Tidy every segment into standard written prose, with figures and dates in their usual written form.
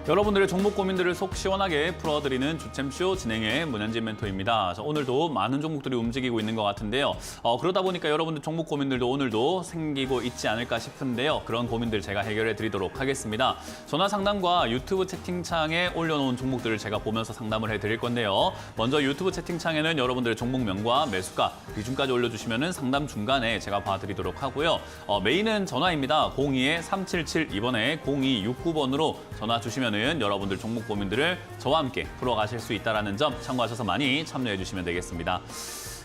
여러분들의 종목 고민들을 속 시원하게 풀어드리는 주챔쇼 진행의 문현진 멘토입니다. 오늘도 많은 종목들이 움직이고 있는 것 같은데요. 그러다 보니까 여러분들 종목 고민들도 오늘도 생기고 있지 않을까 싶은데요. 그런 고민들 제가 해결해 드리도록 하겠습니다. 전화 상담과 유튜브 채팅창에 올려놓은 종목들을 제가 보면서 상담을 해드릴 건데요. 먼저 유튜브 채팅창에는 여러분들의 종목명과 매수가, 비중까지 올려주시면 상담 중간에 제가 봐드리도록 하고요. 메인은 전화입니다. 02-377, 0269번으로 전화 주시면 여러분들 종목 고민들을 저와 함께 풀어가실 수 있다는 점 참고하셔서 많이 참여해 주시면 되겠습니다.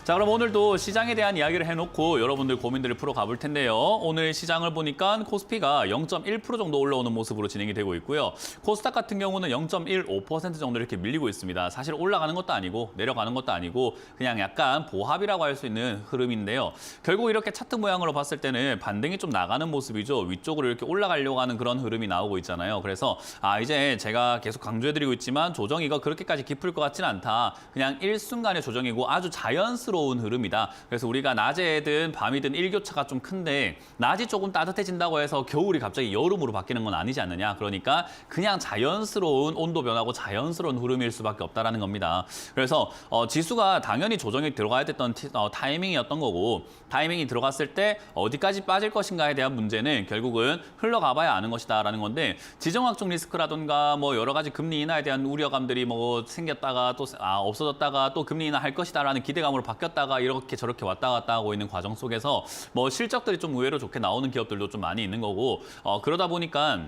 자, 그럼 오늘도 시장에 대한 이야기를 해놓고 여러분들 고민들을 풀어가 볼 텐데요. 오늘 시장을 보니까 코스피가 0.1% 정도 올라오는 모습으로 진행이 되고 있고요. 코스닥 같은 경우는 0.15% 정도 이렇게 밀리고 있습니다. 사실 올라가는 것도 아니고 내려가는 것도 아니고 그냥 약간 보합이라고 할 수 있는 흐름인데요. 결국 이렇게 차트 모양으로 봤을 때는 반등이 좀 나가는 모습이죠. 위쪽으로 이렇게 올라가려고 하는 그런 흐름이 나오고 있잖아요. 그래서 이제 제가 계속 강조해드리고 있지만 조정이가 그렇게까지 깊을 것 같지는 않다. 그냥 일순간의 조정이고 아주 자연스러운 흐름이다. 그래서 우리가 낮에든 밤이든 일교차가 좀 큰데 낮이 조금 따뜻해진다고 해서 겨울이 갑자기 여름으로 바뀌는 건 아니지 않느냐. 그러니까 그냥 자연스러운 온도 변화고 자연스러운 흐름일 수밖에 없다라는 겁니다. 그래서 지수가 당연히 조정이 들어가야 됐던 타이밍이었던 거고 타이밍이 들어갔을 때 어디까지 빠질 것인가에 대한 문제는 결국은 흘러가 봐야 아는 것이다라는 건데 지정학적 리스크라든가 뭐 여러 가지 금리 인하에 대한 우려감들이 뭐 생겼다가 또 없어졌다가 또 금리 인하 할 것이다라는 기대감으로 바뀌었다가 이렇게 저렇게 왔다 갔다 하고 있는 과정 속에서 뭐 실적들이 좀 의외로 좋게 나오는 기업들도 좀 많이 있는 거고 그러다 보니까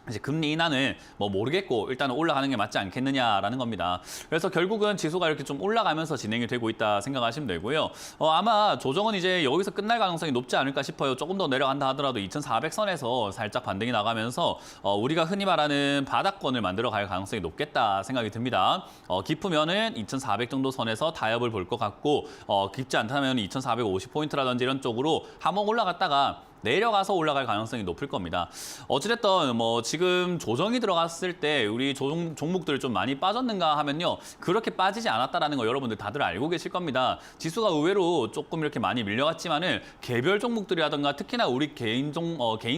이제 금리 인하는 뭐 모르겠고 일단은 올라가는 게 맞지 않겠느냐라는 겁니다. 그래서 결국은 지수가 이렇게 좀 올라가면서 진행이 되고 있다 생각하시면 되고요. 아마 조정은 이제 여기서 끝날 가능성이 높지 않을까 싶어요. 조금 더 내려간다 하더라도 2400선에서 살짝 반등이 나가면서 우리가 흔히 말하는 바닥권을 만들어 갈 가능성이 높겠다 생각이 듭니다. 깊으면은 2400 정도 선에서 타협을 볼 것 같고 깊지 않다면 2450포인트라든지 이런 쪽으로 한번 올라갔다가 내려가서 올라갈 가능성이 높을 겁니다. 어찌됐든 뭐 지금 조정이 들어갔을 때 우리 종목들 좀 많이 빠졌는가 하면요. 그렇게 빠지지 않았다라는 거 여러분들 다들 알고 계실 겁니다. 지수가 의외로 조금 이렇게 많이 밀려갔지만은 개별 종목들이라든가 특히나 우리 개인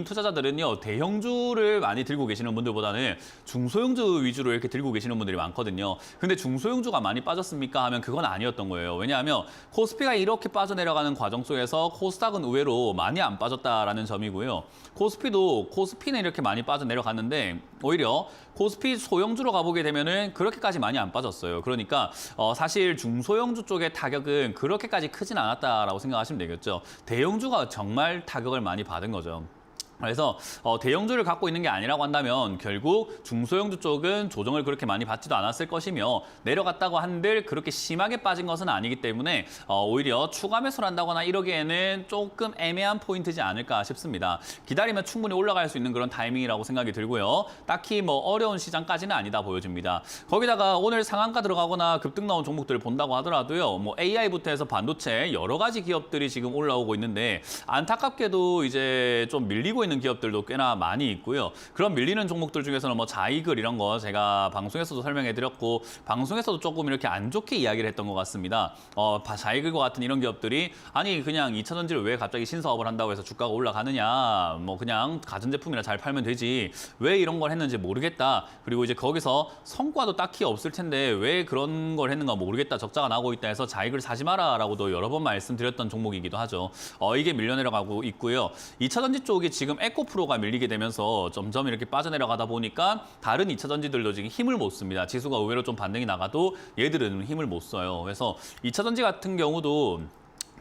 투자자들은요. 대형주를 많이 들고 계시는 분들보다는 중소형주 위주로 이렇게 들고 계시는 분들이 많거든요. 근데 중소형주가 많이 빠졌습니까 하면 그건 아니었던 거예요. 왜냐하면 코스피가 이렇게 빠져내려가는 과정 속에서 코스닥은 의외로 많이 안 빠졌다 라는 점이고요. 코스피는 이렇게 많이 빠져내려갔는데 오히려 코스피 소형주로 가보게 되면은 그렇게까지 많이 안 빠졌어요. 그러니까 사실 중소형주 쪽의 타격은 그렇게까지 크진 않았다라고 생각하시면 되겠죠. 대형주가 정말 타격을 많이 받은 거죠. 그래서 대형주를 갖고 있는 게 아니라고 한다면 결국 중소형주 쪽은 조정을 그렇게 많이 받지도 않았을 것이며 내려갔다고 한들 그렇게 심하게 빠진 것은 아니기 때문에 오히려 추가 매수를 한다거나 이러기에는 조금 애매한 포인트지 않을까 싶습니다. 기다리면 충분히 올라갈 수 있는 그런 타이밍이라고 생각이 들고요. 딱히 뭐 어려운 시장까지는 아니다 보여집니다. 거기다가 오늘 상한가 들어가거나 급등 나온 종목들을 본다고 하더라도요. 뭐 AI부터 해서 반도체 여러 가지 기업들이 지금 올라오고 있는데 안타깝게도 이제 좀 밀리고 있는 기업들도 꽤나 많이 있고요. 그런 밀리는 종목들 중에서는 뭐 자이글 이런 거 제가 방송에서도 설명해 드렸고 방송에서도 조금 이렇게 안 좋게 이야기를 했던 것 같습니다. 자이글과 같은 이런 기업들이 아니 그냥 2차전지를 왜 갑자기 신사업을 한다고 해서 주가가 올라가느냐 뭐 그냥 가전제품이나 잘 팔면 되지 왜 이런 걸 했는지 모르겠다. 그리고 이제 거기서 성과도 딱히 없을 텐데 왜 그런 걸 했는가 모르겠다. 적자가 나고 있다 해서 자이글 사지 마라 라고도 여러 번 말씀드렸던 종목이기도 하죠. 이게 밀려내려가고 있고요. 2차전지 쪽이 지금 에코프로가 밀리게 되면서 점점 이렇게 빠져내려가다 보니까 다른 2차 전지들도 지금 힘을 못 씁니다. 지수가 의외로 좀 반등이 나가도 얘들은 힘을 못 써요. 그래서 2차 전지 같은 경우도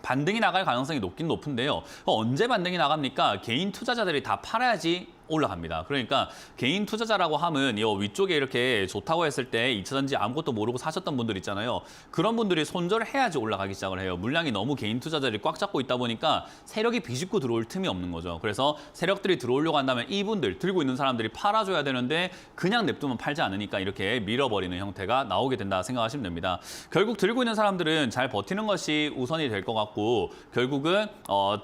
반등이 나갈 가능성이 높긴 높은데요. 언제 반등이 나갑니까? 개인 투자자들이 다 팔아야지 올라갑니다. 그러니까 개인 투자자라고 하면 이 위쪽에 이렇게 좋다고 했을 때 2차전지 아무것도 모르고 사셨던 분들 있잖아요. 그런 분들이 손절을 해야지 올라가기 시작을 해요. 물량이 너무 개인 투자자들이 꽉 잡고 있다 보니까 세력이 비집고 들어올 틈이 없는 거죠. 그래서 세력들이 들어오려고 한다면 이분들 들고 있는 사람들이 팔아줘야 되는데 그냥 냅두면 팔지 않으니까 이렇게 밀어버리는 형태가 나오게 된다 생각하시면 됩니다. 결국 들고 있는 사람들은 잘 버티는 것이 우선이 될 것 같고 결국은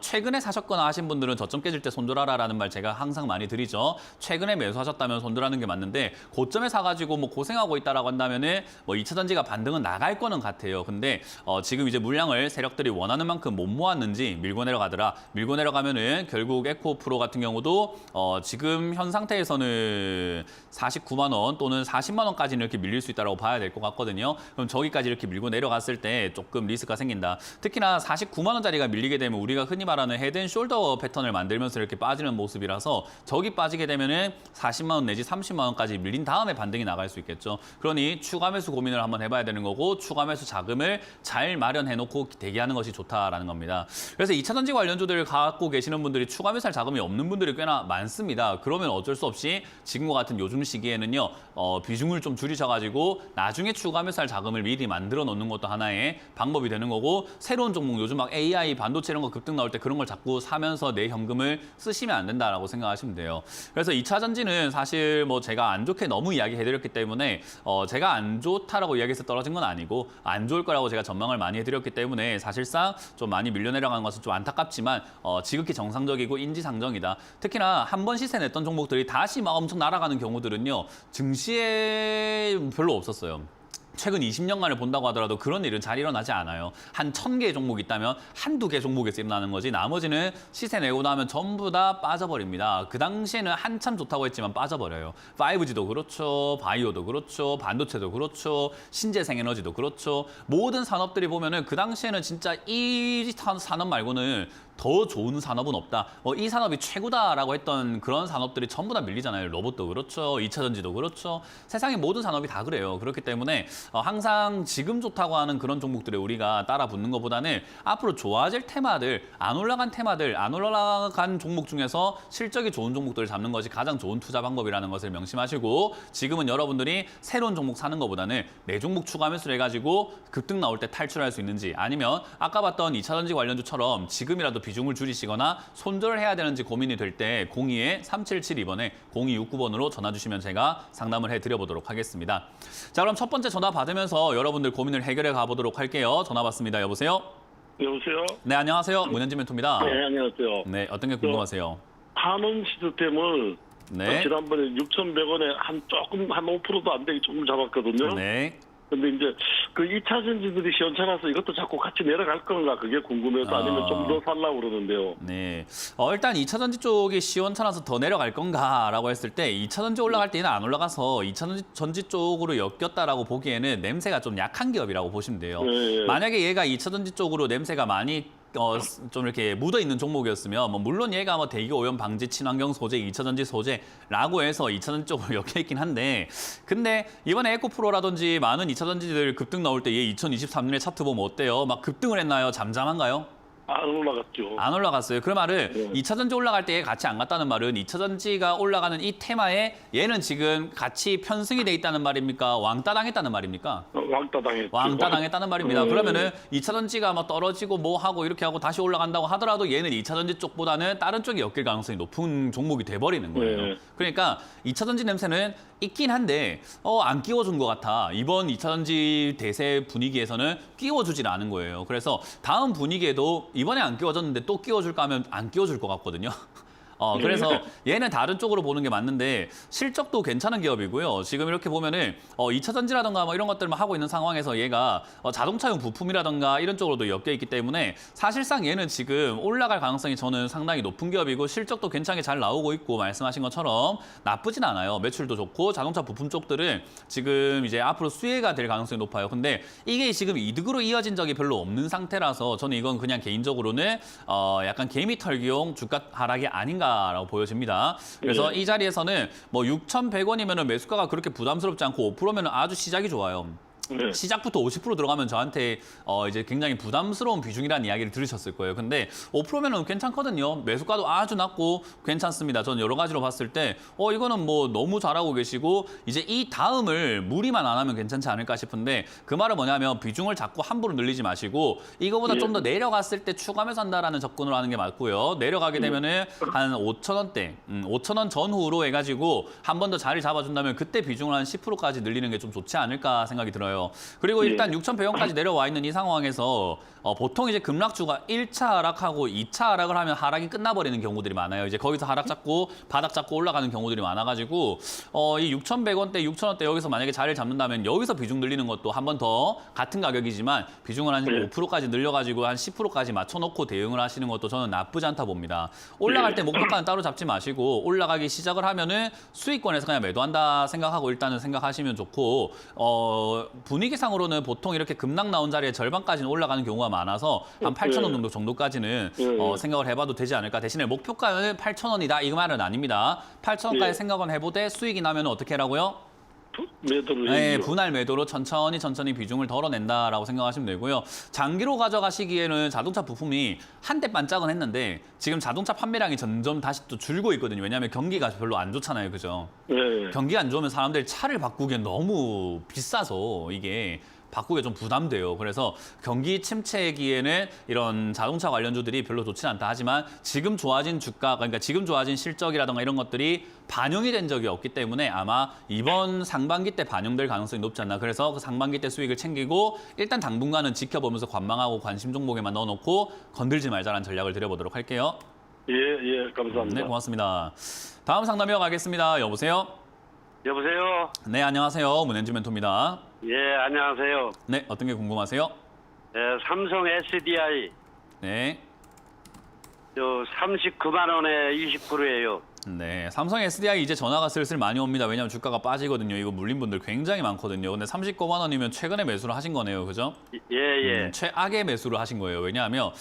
최근에 사셨거나 하신 분들은 저점 깨질 때 손절하라라는 말 제가 항상 많이 드리죠. 최근에 매수하셨다면 손절하는 게 맞는데 고점에 사가지고 뭐 고생하고 있다라고 한다면은 뭐 2차 전지가 반등은 나갈 거는 같아요. 근데 지금 이제 물량을 세력들이 원하는 만큼 못 모았는지 밀고 내려가더라. 밀고 내려가면은 결국 에코프로 같은 경우도 지금 현 상태에서는 49만 원 또는 40만 원까지는 이렇게 밀릴 수 있다고 봐야 될 것 같거든요. 그럼 저기까지 이렇게 밀고 내려갔을 때 조금 리스크가 생긴다. 특히나 49만 원짜리가 밀리게 되면 우리가 흔히 말하는 헤드앤숄더 패턴을 만들면서 이렇게 빠지는 모습이라서 저기 빠지게 되면은 40만 원 내지 30만 원까지 밀린 다음에 반등이 나갈 수 있겠죠. 그러니 추가 매수 고민을 한번 해봐야 되는 거고 추가 매수 자금을 잘 마련해놓고 대기하는 것이 좋다라는 겁니다. 그래서 2차 전지 관련주들을 갖고 계시는 분들이 추가 매수할 자금이 없는 분들이 꽤나 많습니다. 그러면 어쩔 수 없이 지금과 같은 요즘 시기에는요 비중을 좀 줄이셔가지고 나중에 추가 매수할 자금을 미리 만들어 놓는 것도 하나의 방법이 되는 거고 새로운 종목 요즘 막 AI 반도체 이런 거 급등 나올 때 그런 걸 자꾸 사면서 내 현금을 쓰시면 안 된다라고 생각하시면 돼요. 그래서 2차 전지는 사실 뭐 제가 안 좋게 너무 이야기해드렸기 때문에 제가 안 좋다라고 이야기해서 떨어진 건 아니고 안 좋을 거라고 제가 전망을 많이 해드렸기 때문에 사실상 좀 많이 밀려 내려가는 것은 좀 안타깝지만 지극히 정상적이고 인지상정이다. 특히나 한 번 시세 냈던 종목들이 다시 막 엄청 날아가는 경우들은요 증시에 별로 없었어요. 최근 20년간을 본다고 하더라도 그런 일은 잘 일어나지 않아요. 한 1000개의 종목이 있다면 한두 개 종목에서 일어나는 거지 나머지는 시세 내고 나면 전부 다 빠져버립니다. 그 당시에는 한참 좋다고 했지만 빠져버려요. 5G도 그렇죠. 바이오도 그렇죠. 반도체도 그렇죠. 신재생에너지도 그렇죠. 모든 산업들이 보면은 그 당시에는 진짜 이 산업 말고는 더 좋은 산업은 없다. 이 산업이 최고다라고 했던 그런 산업들이 전부 다 밀리잖아요. 로봇도 그렇죠. 2차 전지도 그렇죠. 세상의 모든 산업이 다 그래요. 그렇기 때문에 항상 지금 좋다고 하는 그런 종목들에 우리가 따라 붙는 것보다는 앞으로 좋아질 테마들, 안 올라간 테마들, 안 올라간 종목 중에서 실적이 좋은 종목들을 잡는 것이 가장 좋은 투자 방법이라는 것을 명심하시고 지금은 여러분들이 새로운 종목 사는 것보다는 내 종목 추가 매수를 해가지고 급등 나올 때 탈출할 수 있는지 아니면 아까 봤던 2차 전지 관련주처럼 지금이라도 비중을 줄이시거나 손절을 해야 되는지 고민이 될 때 02-3772번에 0269번으로 전화 주시면 제가 상담을 해드려보도록 하겠습니다. 자, 그럼 첫 번째 전화 받으면서 여러분들 고민을 해결해 가보도록 할게요. 전화 받습니다. 여보세요? 여보세요? 네, 안녕하세요. 문현진 멘토입니다. 네, 안녕하세요. 네, 어떤 게 궁금하세요? 한원 시스템을 네. 지난번에 6,100원에 한 조금 한 5%도 안 되게 조금 잡았거든요. 네. 근데 이제 그 2차 전지들이 시원찮아서 이것도 자꾸 같이 내려갈 건가 그게 궁금해서 아니면 좀 더 살라고 그러는데요. 네. 일단 2차 전지 쪽이 시원찮아서 더 내려갈 건가라고 했을 때 2차 전지 올라갈 때는 안 올라가서 2차 전지 쪽으로 엮였다라고 보기에는 냄새가 좀 약한 기업이라고 보시면 돼요. 네. 만약에 얘가 2차 전지 쪽으로 냄새가 많이 좀 이렇게 묻어 있는 종목이었으면 물론 얘가 대기 오염 방지 친환경 소재, 2차 전지 소재라고 해서 2차 전지 쪽으로 엮여 있긴 한데 근데 이번에 에코프로라든지 많은 2차 전지들 급등 나올 때 얘 2023년에 차트 보면 어때요? 막 급등을 했나요? 잠잠한가요? 안 올라갔죠. 안 올라갔어요. 그 말은 네. 2차 전지 올라갈 때 같이 안 갔다는 말은 2차 전지가 올라가는 이 테마에 얘는 지금 같이 편승이 돼 있다는 말입니까? 왕따 당했다는 말입니까? 왕따 당했죠. 왕따 당했다는 말입니다. 그러면은 2차 전지가 막 떨어지고 뭐 하고 이렇게 하고 다시 올라간다고 하더라도 얘는 2차 전지 쪽보다는 다른 쪽이 엮일 가능성이 높은 종목이 돼버리는 거예요. 네. 그러니까 2차 전지 냄새는 있긴 한데 안 끼워준 것 같아. 이번 2차 전지 대세 분위기에서는 끼워주질 않은 거예요. 그래서 다음 분위기에도 이번에 안 끼워졌는데 또 끼워줄까 하면 안 끼워줄 것 같거든요. 그래서 얘는 다른 쪽으로 보는 게 맞는데 실적도 괜찮은 기업이고요. 지금 이렇게 보면은 2차 전지라든가 뭐 이런 것들만 하고 있는 상황에서 얘가 자동차용 부품이라든가 이런 쪽으로도 엮여 있기 때문에 사실상 얘는 지금 올라갈 가능성이 저는 상당히 높은 기업이고 실적도 괜찮게 잘 나오고 있고 말씀하신 것처럼 나쁘진 않아요. 매출도 좋고 자동차 부품 쪽들은 지금 이제 앞으로 수혜가 될 가능성이 높아요. 근데 이게 지금 이득으로 이어진 적이 별로 없는 상태라서 저는 이건 그냥 개인적으로는 약간 개미 털기용 주가 하락이 아닌가 라고 보여집니다. 그래서 이 자리에서는 뭐 6,100원이면 매수가가 그렇게 부담스럽지 않고 5%면 아주 시작이 좋아요. 네. 시작부터 50% 들어가면 저한테 이제 굉장히 부담스러운 비중이라는 이야기를 들으셨을 거예요. 근데 5%면은 괜찮거든요. 매수가도 아주 낮고 괜찮습니다. 저는 여러 가지로 봤을 때 이거는 뭐 너무 잘하고 계시고 이제 이 다음을 무리만 안 하면 괜찮지 않을까 싶은데 그 말은 뭐냐면 비중을 자꾸 함부로 늘리지 마시고 이거보다 좀 더 내려갔을 때 추가 매수한다라는 접근으로 하는 게 맞고요. 내려가게 되면은 한 5,000원대, 5,000원 전후로 해가지고 한 번 더 자리 잡아준다면 그때 비중을 한 10%까지 늘리는 게 좀 좋지 않을까 생각이 들어요. 맞아요. 그리고 일단 6,100원까지 내려와 있는 이 상황에서 보통 이제 급락주가 1차 하락하고 2차 하락을 하면 하락이 끝나버리는 경우들이 많아요. 이제 거기서 하락 잡고 바닥 잡고 올라가는 경우들이 많아가지고 이 6,100원대, 6,000원대 여기서 만약에 자리를 잡는다면 여기서 비중 늘리는 것도 한 번 더 같은 가격이지만 비중을 한 5%까지 늘려가지고 한 10%까지 맞춰놓고 대응을 하시는 것도 저는 나쁘지 않다 봅니다. 올라갈 때 목표가는 따로 잡지 마시고 올라가기 시작을 하면은 수익권에서 그냥 매도한다 생각하고 일단은 생각하시면 좋고 분위기상으로는 보통 이렇게 급락 나온 자리에 절반까지는 올라가는 경우가 많아서 한 8,000원 정도까지는 생각을 해봐도 되지 않을까. 대신에 목표가는 8,000원이다 이 말은 아닙니다. 8,000원까지 생각은 해보되 수익이 나면 어떻게 하라고요? 매도를 네, 해야죠. 분할 매도로 천천히 비중을 덜어낸다라고 생각하시면 되고요. 장기로 가져가시기에는 자동차 부품이 한때 반짝은 했는데 지금 자동차 판매량이 점점 다시 또 줄고 있거든요. 왜냐하면 경기가 별로 안 좋잖아요, 그죠? 네. 경기가 안 좋으면 사람들이 차를 바꾸기엔 너무 비싸서 이게 바꾸기가 좀 부담돼요. 그래서 경기 침체기에는 이런 자동차 관련주들이 별로 좋지는 않다. 하지만 지금 좋아진 주가, 그러니까 지금 좋아진 실적이라든가 이런 것들이 반영이 된 적이 없기 때문에 아마 이번 상반기 때 반영될 가능성이 높지 않나. 그래서 그 상반기 때 수익을 챙기고 일단 당분간은 지켜보면서 관망하고 관심 종목에만 넣어놓고 건들지 말자라는 전략을 드려보도록 할게요. 예, 감사합니다. 네, 고맙습니다. 다음 상담 이어가겠습니다. 여보세요? 여보세요? 네, 안녕하세요. 문현주 멘토입니다. 예, 안녕하세요. 네, 어떤 게 궁금하세요? 예, 삼성 SDI, 네. 39만 원에 20%예요. 네, 삼성 SDI 이제 전화가 슬슬 많이 옵니다. 왜냐하면 주가가 빠지거든요. 이거 물린 분들 굉장히 많거든요. 근데 39만 원이면 최근에 매수를 하신 거네요. 그죠? 예. 최악의 매수를 하신 거예요. 왜냐하면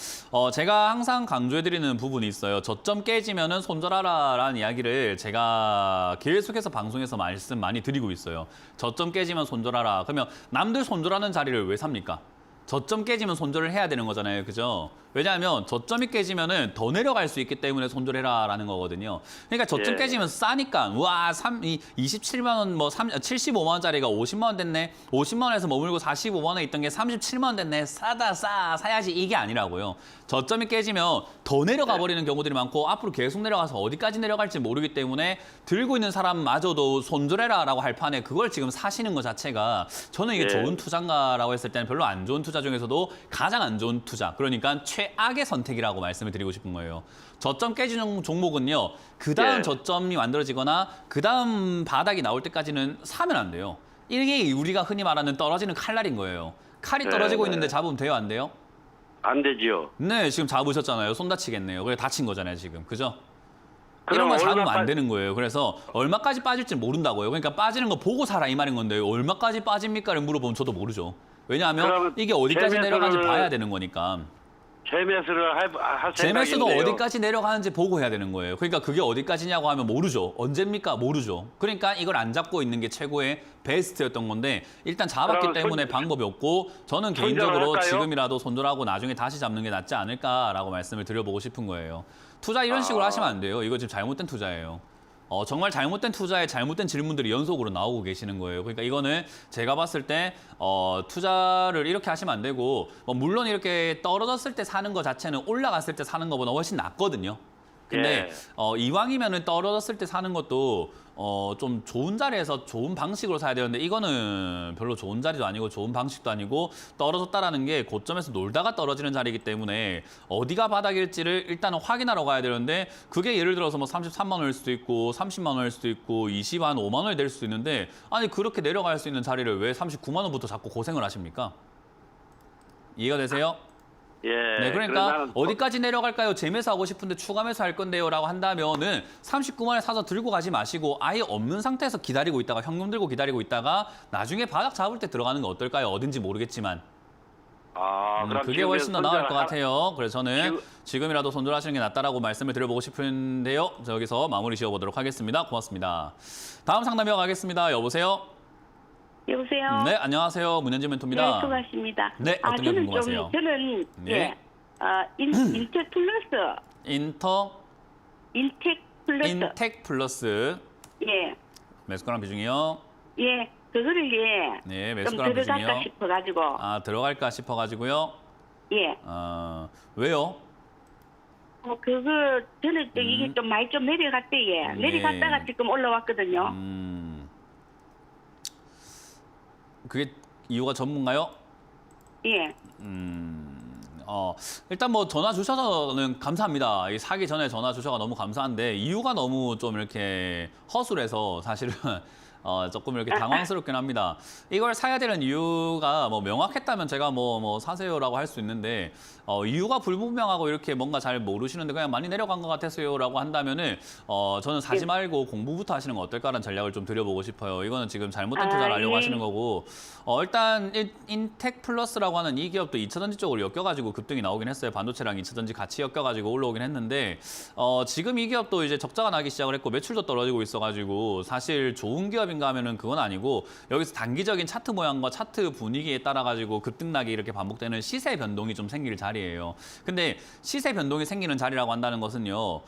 제가 항상 강조해드리는 부분이 있어요. 저점 깨지면은 손절하라라는 이야기를 제가 계속해서 방송에서 말씀 많이 드리고 있어요. 저점 깨지면 손절하라. 그러면 남들 손절하는 자리를 왜 삽니까? 저점 깨지면 손절을 해야 되는 거잖아요. 그죠? 왜냐하면 저점이 깨지면은 더 내려갈 수 있기 때문에 손절해라라는 거거든요. 그러니까 저점 예. 깨지면 싸니까 와, 27만 원, 75만 원짜리가 50만 원 됐네. 50만 원에서 머물고 45만 원에 있던 게 37만 원 됐네. 싸다, 사야지 이게 아니라고요. 저점이 깨지면 더 내려가 버리는 경우들이 많고 앞으로 계속 내려가서 어디까지 내려갈지 모르기 때문에 들고 있는 사람마저도 손절해라라고 할 판에 그걸 지금 사시는 것 자체가 저는 이게 예. 좋은 투자인가라고 했을 때는 별로 안 좋은 투자 중에서도 가장 안 좋은 투자. 그러니까 최악의 선택이라고 말씀을 드리고 싶은 거예요. 저점 깨지는 종목은요. 그 다음 예. 저점이 만들어지거나 그 다음 바닥이 나올 때까지는 사면 안 돼요. 이게 우리가 흔히 말하는 떨어지는 칼날인 거예요. 칼이 떨어지고 네. 있는데 잡으면 돼요, 안 돼요? 안 되지요. 네, 지금 잡으셨잖아요. 손 다치겠네요. 그래 다친 거잖아요, 지금. 그죠? 그럼 이런 거 잡으면 얼마 안 되는 거예요. 그래서 얼마까지 빠질지 모른다고요. 그러니까 빠지는 거 보고 사라 이 말인 건데 얼마까지 빠집니까를 물어보면 저도 모르죠. 왜냐하면 그러면 이게 어디까지 내려가는지 재매수를- 봐야 되는 거니까. 재매수를 할 재매수도 생각인데요. 어디까지 내려가는지 보고 해야 되는 거예요. 그러니까 그게 어디까지냐고 하면 모르죠. 언제입니까? 모르죠. 그러니까 이걸 안 잡고 있는 게 최고의 베스트였던 건데 일단 잡았기 그럼 때문에 방법이 없고 저는 손절을 개인적으로 할까요? 지금이라도 손절하고 나중에 다시 잡는 게 낫지 않을까라고 말씀을 드려보고 싶은 거예요. 투자 이런 식으로 하시면 안 돼요. 이거 지금 잘못된 투자예요. 정말 잘못된 투자에 잘못된 질문들이 연속으로 나오고 계시는 거예요. 그러니까 이거는 제가 봤을 때 투자를 이렇게 하시면 안 되고 물론 이렇게 떨어졌을 때 사는 것 자체는 올라갔을 때 사는 것보다 훨씬 낫거든요. 근데 이왕이면은 떨어졌을 때 사는 것도 좀 좋은 자리에서 좋은 방식으로 사야 되는데 이거는 별로 좋은 자리도 아니고 좋은 방식도 아니고 떨어졌다라는 게 고점에서 놀다가 떨어지는 자리이기 때문에 어디가 바닥일지를 일단은 확인하러 가야 되는데 그게 예를 들어서 33만 원일 수도 있고 30만 원일 수도 있고 20만 5만 원이 될 수도 있는데 아니 그렇게 내려갈 수 있는 자리를 왜 39만 원부터 자꾸 고생을 하십니까? 이해가 되세요? 예. 네, 그래, 그러니까 나는 어디까지 내려갈까요? 재매수하고 싶은데 추가 매수할 건데요 라고 한다면은 39만 원에 사서 들고 가지 마시고 아예 없는 상태에서 기다리고 있다가 현금 들고 기다리고 있다가 나중에 바닥 잡을 때 들어가는 거 어떨까요? 어딘지 모르겠지만 그럼 그게 지금 훨씬 더 나을 것 손절 같아요. 그래서 저는 지금- 지금이라도 손절하시는 게 낫다라고 말씀을 드려보고 싶은데요. 여기서 마무리 지어보도록 하겠습니다. 고맙습니다. 다음 상담 이어가겠습니다. 여보세요? 여보세요. 네, 안녕하세요. 문현진 멘토입니다. 네, 수고하십니다. 네, 어떤 게 저는 궁금하세요? 저는 네. 인텍 플러스, 인텍 플러스, 인텍 플러스 예, 매수가랑 비중이요. 예, 그거를 네, 좀 매수가랑 들어갈까 비중이요. 싶어가지고, 들어갈까 싶어가지고요. 예, 왜요? 그거 저는 이게 좀 많이 좀 내려갔대, 예, 네. 내려갔다가 지금 올라왔거든요. 그게 이유가 전문가요? 예. 일단 뭐 전화 주셔서는 감사합니다. 이 사기 전에 전화 주셔서 너무 감사한데 이유가 너무 좀 이렇게 허술해서 사실은 조금 이렇게 당황스럽긴 합니다. 이걸 사야 되는 이유가 뭐 명확했다면 제가 뭐 사세요라고 할 수 있는데 이유가 불분명하고 이렇게 뭔가 잘 모르시는데 그냥 많이 내려간 것 같았어요라고 한다면은 저는 사지 말고 공부부터 하시는 거 어떨까라는 전략을 좀 드려보고 싶어요. 이거는 지금 잘못된 투자를 하려고 예. 하시는 거고 일단 인텍플러스라고 하는 이 기업도 2차전지 쪽으로 엮여가지고 급등이 나오긴 했어요. 반도체랑 2차전지 같이 엮여가지고 올라오긴 했는데 지금 이 기업도 이제 적자가 나기 시작을 했고 매출도 떨어지고 있어가지고 사실 좋은 기업인가 하면은 그건 아니고 여기서 단기적인 차트 모양과 차트 분위기에 따라 가지고 급등락이 이렇게 반복되는 시세 변동이 좀 생길 자리예요. 근데 시세 변동이 생기는 자리라고 한다는 것은요.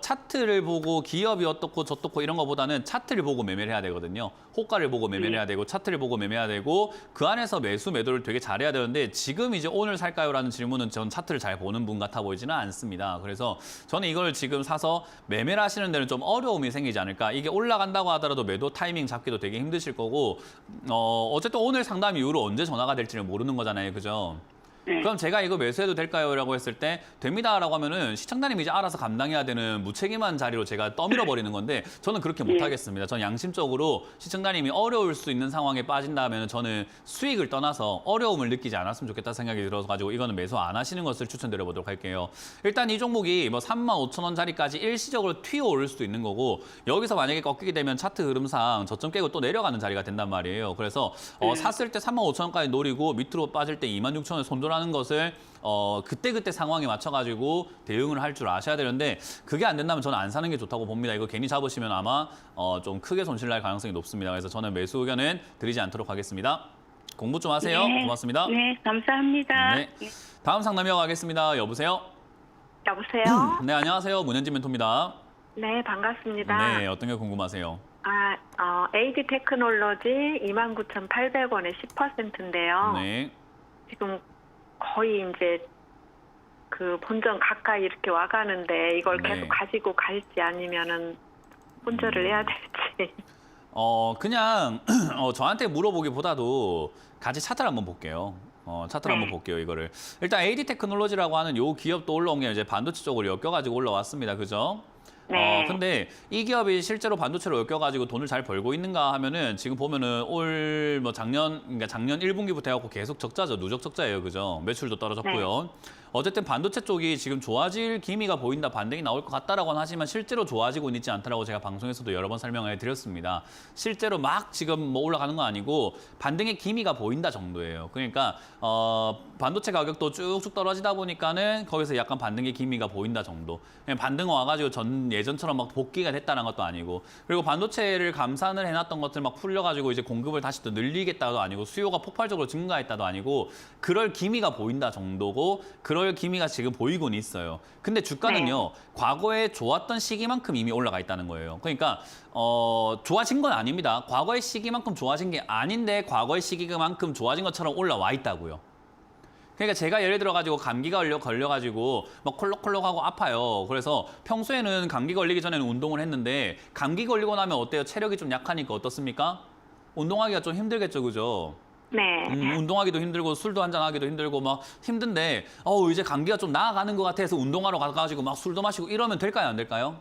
차트를 보고 기업이 어떻고 저떻고 이런 것보다는 차트를 보고 매매를 해야 되거든요. 호가를 보고 매매를 해야 되고 차트를 보고 매매해야 되고 그 안에서 매수 매도를 되게 잘해야 되는데 지금 이제 오늘 살까요라는 질문은 전 차트를 잘 보는 분 같아 보이지는 않습니다. 그래서 저는 이걸 지금 사서 매매를 하시는 데는 좀 어려움이 생기지 않을까. 이게 올라간다고 하더라도 매도 타이밍 잡기도 되게 힘드실 거고 어쨌든 오늘 상담 이후로 언제 전화가 될지는 모르는 거잖아요. 그죠? 네. 그럼 제가 이거 매수해도 될까요? 라고 했을 때 됩니다라고 하면은 시청자님이 이제 알아서 감당해야 되는 무책임한 자리로 제가 떠밀어 버리는 건데 저는 그렇게 못 하겠습니다. 저는 양심적으로 시청자님이 어려울 수 있는 상황에 빠진다면 저는 수익을 떠나서 어려움을 느끼지 않았으면 좋겠다 생각이 들어서 가지고 이거는 매수 안 하시는 것을 추천드려 보도록 할게요. 일단 이 종목이 뭐 35,000원짜리까지 일시적으로 튀어 오를 수도 있는 거고 여기서 만약에 꺾이게 되면 차트 흐름상 저점 깨고 또 내려가는 자리가 된단 말이에요. 그래서 샀을 때 35,000원까지 노리고 밑으로 빠질 때 26,000원에 손절하는 것을 그때그때 상황에 맞춰가지고 대응을 할 줄 아셔야 되는데 그게 안 된다면 저는 안 사는 게 좋다고 봅니다. 이거 괜히 잡으시면 아마 좀 크게 손실 날 가능성이 높습니다. 그래서 저는 매수 의견은 드리지 않도록 하겠습니다. 공부 좀 하세요. 네. 고맙습니다. 네, 감사합니다. 네. 다음 상담 이어가겠습니다. 여보세요? 여보세요? 네, 안녕하세요. 문현진 멘토입니다. 네, 반갑습니다. 네, 어떤 게 궁금하세요? AD 테크놀로지 29,800원에 10%인데요. 네. 지금 거의 이제 그 본전 가까이 이렇게 와가는데 이걸 네. 계속 가지고 갈지 아니면은 손절을 해야 될지. 그냥 저한테 물어보기보다도 같이 차트를 한번 볼게요. 차트를 네. 한번 볼게요, 이거를. 일단 AD 테크놀로지라고 하는 요 기업도 올라온 게 이제 반도체 쪽으로 엮여가지고 올라왔습니다. 그죠? 네. 근데 이 기업이 실제로 반도체로 엮여가지고 돈을 잘 벌고 있는가 하면은 지금 보면은 그러니까 작년 1분기부터 해갖고 계속 적자죠. 누적 적자예요. 그죠? 매출도 떨어졌고요. 어쨌든 반도체 쪽이 지금 좋아질 기미가 보인다, 반등이 나올 것 같다라고는 하지만 실제로 좋아지고는 있지 않다라고 제가 방송에서도 여러 번 설명을 드렸습니다. 실제로 막 지금 뭐 올라가는 건 아니고 반등의 기미가 보인다 정도예요. 그러니까 반도체 가격도 쭉쭉 떨어지다 보니까는 거기서 약간 반등의 기미가 보인다 정도. 그냥 반등 와가지고 예전처럼 막 복귀가 됐다는 것도 아니고 그리고 반도체를 감산을 해놨던 것들 막 풀려가지고 이제 공급을 다시 또 늘리겠다도 아니고 수요가 폭발적으로 증가했다도 아니고 그럴 기미가 보인다 정도고 그럴 기미가 지금 보이곤 있어요. 근데 주가는요. 과거에 좋았던 시기만큼 이미 올라가 있다는 거예요. 그러니까 좋아진 건 아닙니다. 과거의 시기만큼 좋아진 게 아닌데 과거의 시기만큼 좋아진 것처럼 올라와 있다고요. 그러니까 제가 예를 들어가지고 감기가 걸려가지고 막 콜록콜록하고 아파요. 그래서 평소에는 감기 걸리기 전에는 운동을 했는데 감기 걸리고 나면 어때요? 체력이 좀 약하니까 어떻습니까? 운동하기가 좀 힘들겠죠, 그죠? 네. 운동하기도 힘들고 술도 한잔하기도 힘들고 막 힘든데 이제 감기가 좀 나아가는 것 같아서 운동하러 가가지고 막 술도 마시고 이러면 될까요? 안 될까요?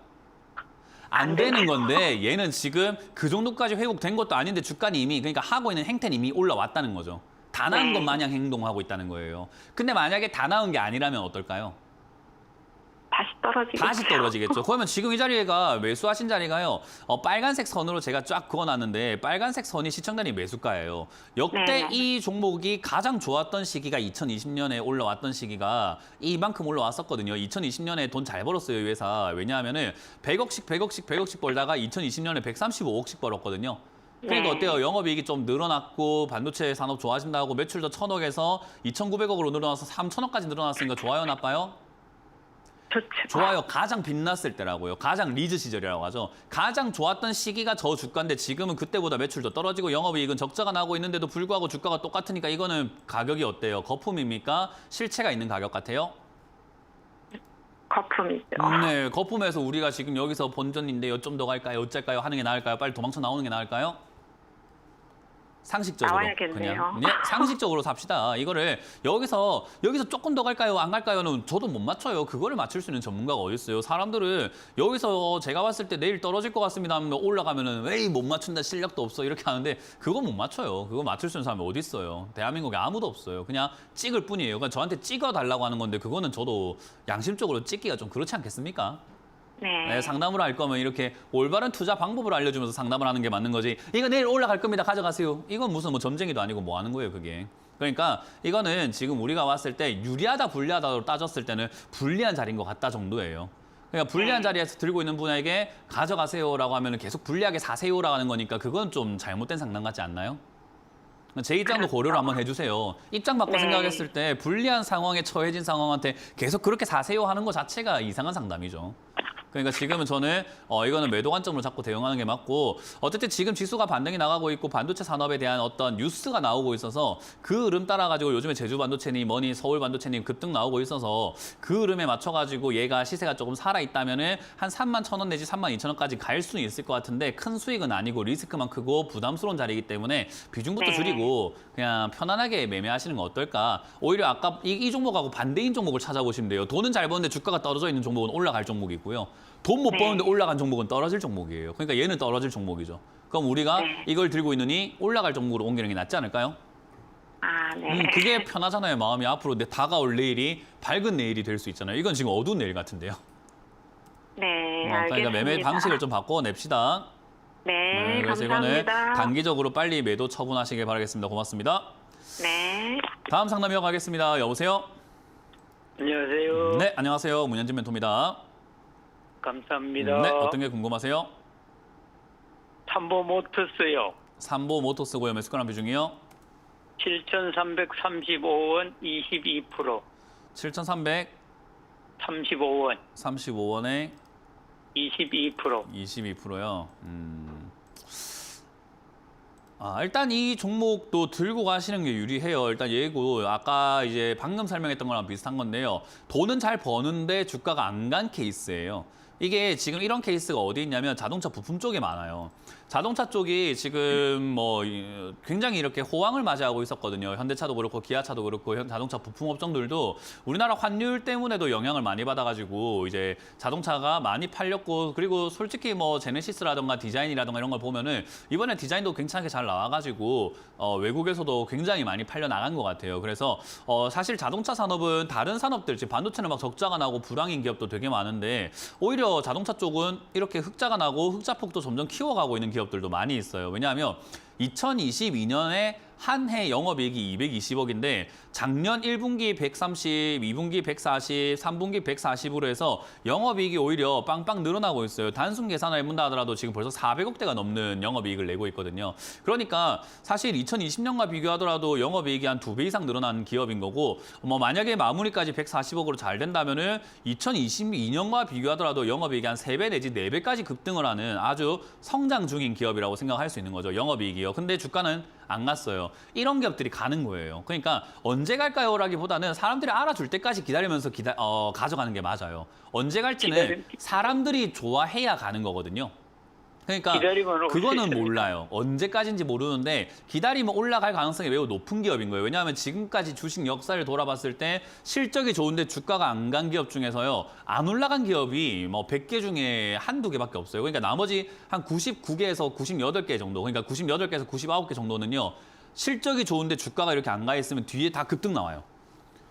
안 되는 건데 얘는 지금 그 정도까지 회복된 것도 아닌데 주가는 이미 그러니까 하고 있는 행태는 이미 올라왔다는 거죠. 다 나은 것 마냥 행동하고 있다는 거예요. 근데 만약에 다 나은 게 아니라면 어떨까요? 다시 떨어지겠죠. 그러면 지금 이 자리가 매수하신 자리가요. 빨간색 선으로 제가 쫙 그어놨는데 빨간색 선이 시청자님 매수가예요. 역대 네. 이 종목이 가장 좋았던 시기가 2020년에 올라왔던 시기가 이만큼 올라왔었거든요. 2020년에 돈 잘 벌었어요, 이 회사. 왜냐하면은 100억씩 벌다가 2020년에 135억씩 벌었거든요. 그러니까 네. 어때요? 영업이익이 좀 늘어났고 반도체 산업 좋아진다고 매출도 1,000억에서 2,900억으로 늘어나서 3,000억까지 늘어났으니까 좋아요, 나빠요? 좋죠. 좋아요. 가장 빛났을 때라고요. 가장 리즈 시절이라고 하죠. 가장 좋았던 시기가 저 주가인데 지금은 그때보다 매출도 떨어지고 영업이익은 적자가 나고 있는데도 불구하고 주가가 똑같으니까 이거는 가격이 어때요? 거품입니까? 실체가 있는 가격 같아요? 거품이죠. 네, 거품에서 우리가 지금 여기서 본전인데요. 좀 더 갈까요? 어쩔까요? 하는 게 나을까요? 빨리 도망쳐 나오는 게 나을까요? 상식적으로 나와야겠네요. 그냥 네, 상식적으로 삽시다. 이거를 여기서 조금 더 갈까요? 안 갈까요?는 저도 못 맞춰요. 그거를 맞출 수 있는 전문가가 어디 있어요? 사람들은 여기서 제가 봤을 때 내일 떨어질 것 같습니다 하면 올라가면은 왜 못 맞춘다 실력도 없어 이렇게 하는데 그거 못 맞춰요. 그거 맞출 수 있는 사람이 어디 있어요? 대한민국에 아무도 없어요. 그냥 찍을 뿐이에요. 그러니까 저한테 찍어 달라고 하는 건데 그거는 저도 양심적으로 찍기가 좀 그렇지 않겠습니까? 네, 상담을 할 거면 이렇게 올바른 투자 방법을 알려주면서 상담을 하는 게 맞는 거지. 이거 내일 올라갈 겁니다. 가져가세요. 이건 무슨 뭐 점쟁이도 아니고 뭐 하는 거예요, 그게. 그러니까 이거는 지금 우리가 봤을 때 유리하다, 불리하다로 따졌을 때는 불리한 자리인 것 같다 정도예요. 그러니까 불리한 자리에서 들고 있는 분에게 가져가세요라고 하면 계속 불리하게 사세요라고 하는 거니까 그건 좀 잘못된 상담 같지 않나요? 제 입장도 고려를 한번 해주세요. 입장 바꿔 생각했을 때 불리한 상황에 처해진 상황한테 계속 그렇게 사세요 하는 것 자체가 이상한 상담이죠. 그러니까 지금은 저는 이거는 매도 관점으로 자꾸 대응하는 게 맞고 어쨌든 지금 지수가 반등이 나가고 있고 반도체 산업에 대한 어떤 뉴스가 나오고 있어서 그 흐름 따라가지고 요즘에 제주 반도체니 뭐니 서울 반도체니 급등 나오고 있어서 그 흐름에 맞춰가지고 얘가 시세가 조금 살아있다면은 한 31,000원 내지 32,000원까지 갈 수는 있을 것 같은데 큰 수익은 아니고 리스크만 크고 부담스러운 자리이기 때문에 비중부터 줄이고 그냥 편안하게 매매하시는 건 어떨까? 오히려 아까 이 종목하고 반대인 종목을 찾아보시면 돼요. 돈은 잘 버는데 주가가 떨어져 있는 종목은 올라갈 종목이고요. 돈 못 버는데 올라간 종목은 떨어질 종목이에요. 그러니까 얘는 떨어질 종목이죠. 그럼 우리가 이걸 들고 있느니 올라갈 종목으로 옮기는 게 낫지 않을까요? 아, 네. 그게 편하잖아요. 마음이 앞으로 다가올 내일이 밝은 내일이 될 수 있잖아요. 이건 지금 어두운 내일 같은데요. 네, 그러니까 알겠습니다. 매매 방식을 좀 바꿔냅시다. 네, 그래서 감사합니다. 이거는 단기적으로 빨리 매도 처분하시길 바라겠습니다. 고맙습니다. 네. 다음 상담 이어가겠습니다. 여보세요? 안녕하세요. 네, 안녕하세요. 문현진 멘토입니다. 감사합니다. 네, 어떤 게 궁금하세요? 삼보 모터스요. 삼보 모토스고요. 매수가랑 비중이요? 7,335원 22%. 7,335원에 35원 22%. 22%요. 일단 이 종목도 들고 가시는 게 유리해요. 일단 예고 아까 이제 방금 설명했던 거랑 비슷한 건데요. 돈은 잘 버는데 주가가 안 간 케이스예요. 이게 지금 이런 케이스가 어디 있냐면 자동차 부품 쪽에 많아요. 자동차 쪽이 지금 뭐 굉장히 이렇게 호황을 맞이하고 있었거든요. 현대차도 그렇고 기아차도 그렇고 자동차 부품 업종들도 우리나라 환율 때문에도 영향을 많이 받아가지고 이제 자동차가 많이 팔렸고 그리고 솔직히 뭐 제네시스라든가 디자인이라든가 이런 걸 보면은 이번에 디자인도 괜찮게 잘 나와가지고 외국에서도 굉장히 많이 팔려 나간 것 같아요. 그래서 사실 자동차 산업은 다른 산업들 지금 반도체는 막 적자가 나고 불황인 기업도 되게 많은데 오히려 자동차 쪽은 이렇게 흑자가 나고 흑자폭도 점점 키워가고 있는 기업들도 많이 있어요. 왜냐하면 2022년에 한 해 영업이익이 220억인데 작년 1분기 130, 2분기 140, 3분기 140으로 해서 영업이익이 오히려 빵빵 늘어나고 있어요. 단순 계산을 해본다 하더라도 지금 벌써 400억대가 넘는 영업이익을 내고 있거든요. 그러니까 사실 2020년과 비교하더라도 영업이익이 한 2배 이상 늘어난 기업인 거고 뭐 만약에 마무리까지 140억으로 잘 된다면은 2022년과 비교하더라도 영업이익이 한 3배 내지 4배까지 급등을 하는 아주 성장 중인 기업이라고 생각할 수 있는 거죠. 영업이익이요. 근데 주가는 안 갔어요. 이런 기업들이 가는 거예요. 그러니까 언제 갈까요? 라기보다는 사람들이 알아줄 때까지 기다리면서 가져가는 게 맞아요. 언제 갈지는 사람들이 좋아해야 가는 거거든요. 그러니까 그거는 몰라요. 언제까지인지 모르는데 기다리면 올라갈 가능성이 매우 높은 기업인 거예요. 왜냐하면 지금까지 주식 역사를 돌아봤을 때 실적이 좋은데 주가가 안 간 기업 중에서요. 안 올라간 기업이 뭐 100개 중에 한두 개밖에 없어요. 그러니까 나머지 한 99개에서 98개 정도, 그러니까 98개에서 99개 정도는요. 실적이 좋은데 주가가 이렇게 안 가 있으면 뒤에 다 급등 나와요.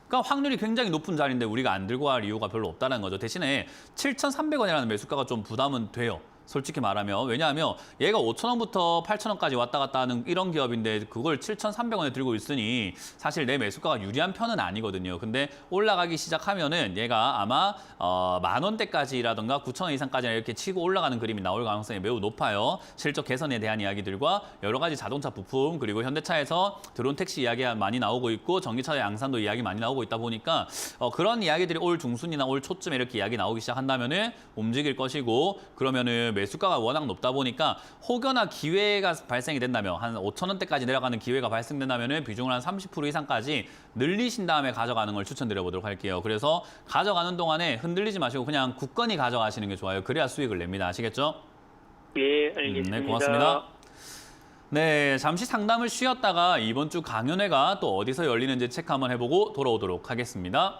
그러니까 확률이 굉장히 높은 자리인데 우리가 안 들고 갈 이유가 별로 없다는 거죠. 대신에 7,300원이라는 매수가가 좀 부담은 돼요. 솔직히 말하면. 왜냐하면 얘가 5,000원부터 8,000원까지 왔다 갔다 하는 이런 기업인데 그걸 7,300원에 들고 있으니 사실 내 매수가가 유리한 편은 아니거든요. 근데 올라가기 시작하면은 얘가 아마 10,000원대까지라든가 9,000원 이상까지 이렇게 치고 올라가는 그림이 나올 가능성이 매우 높아요. 실적 개선에 대한 이야기들과 여러 가지 자동차 부품 그리고 현대차에서 드론 택시 이야기 많이 나오고 있고 전기차 양산도 이야기 많이 나오고 있다 보니까 그런 이야기들이 올 중순이나 올 초쯤에 이렇게 이야기 나오기 시작한다면은 움직일 것이고 그러면은 매수가가 워낙 높다 보니까 혹여나 기회가 발생이 된다면 한 5,000원대까지 내려가는 기회가 발생된다면 비중을 한 30% 이상까지 늘리신 다음에 가져가는 걸 추천드려 보도록 할게요. 그래서 가져가는 동안에 흔들리지 마시고 그냥 굳건히 가져가시는 게 좋아요. 그래야 수익을 냅니다. 아시겠죠? 예, 알겠습니다. 네, 고맙습니다. 네, 잠시 상담을 쉬었다가 이번 주 강연회가 또 어디서 열리는지 체크 한번 해보고 돌아오도록 하겠습니다.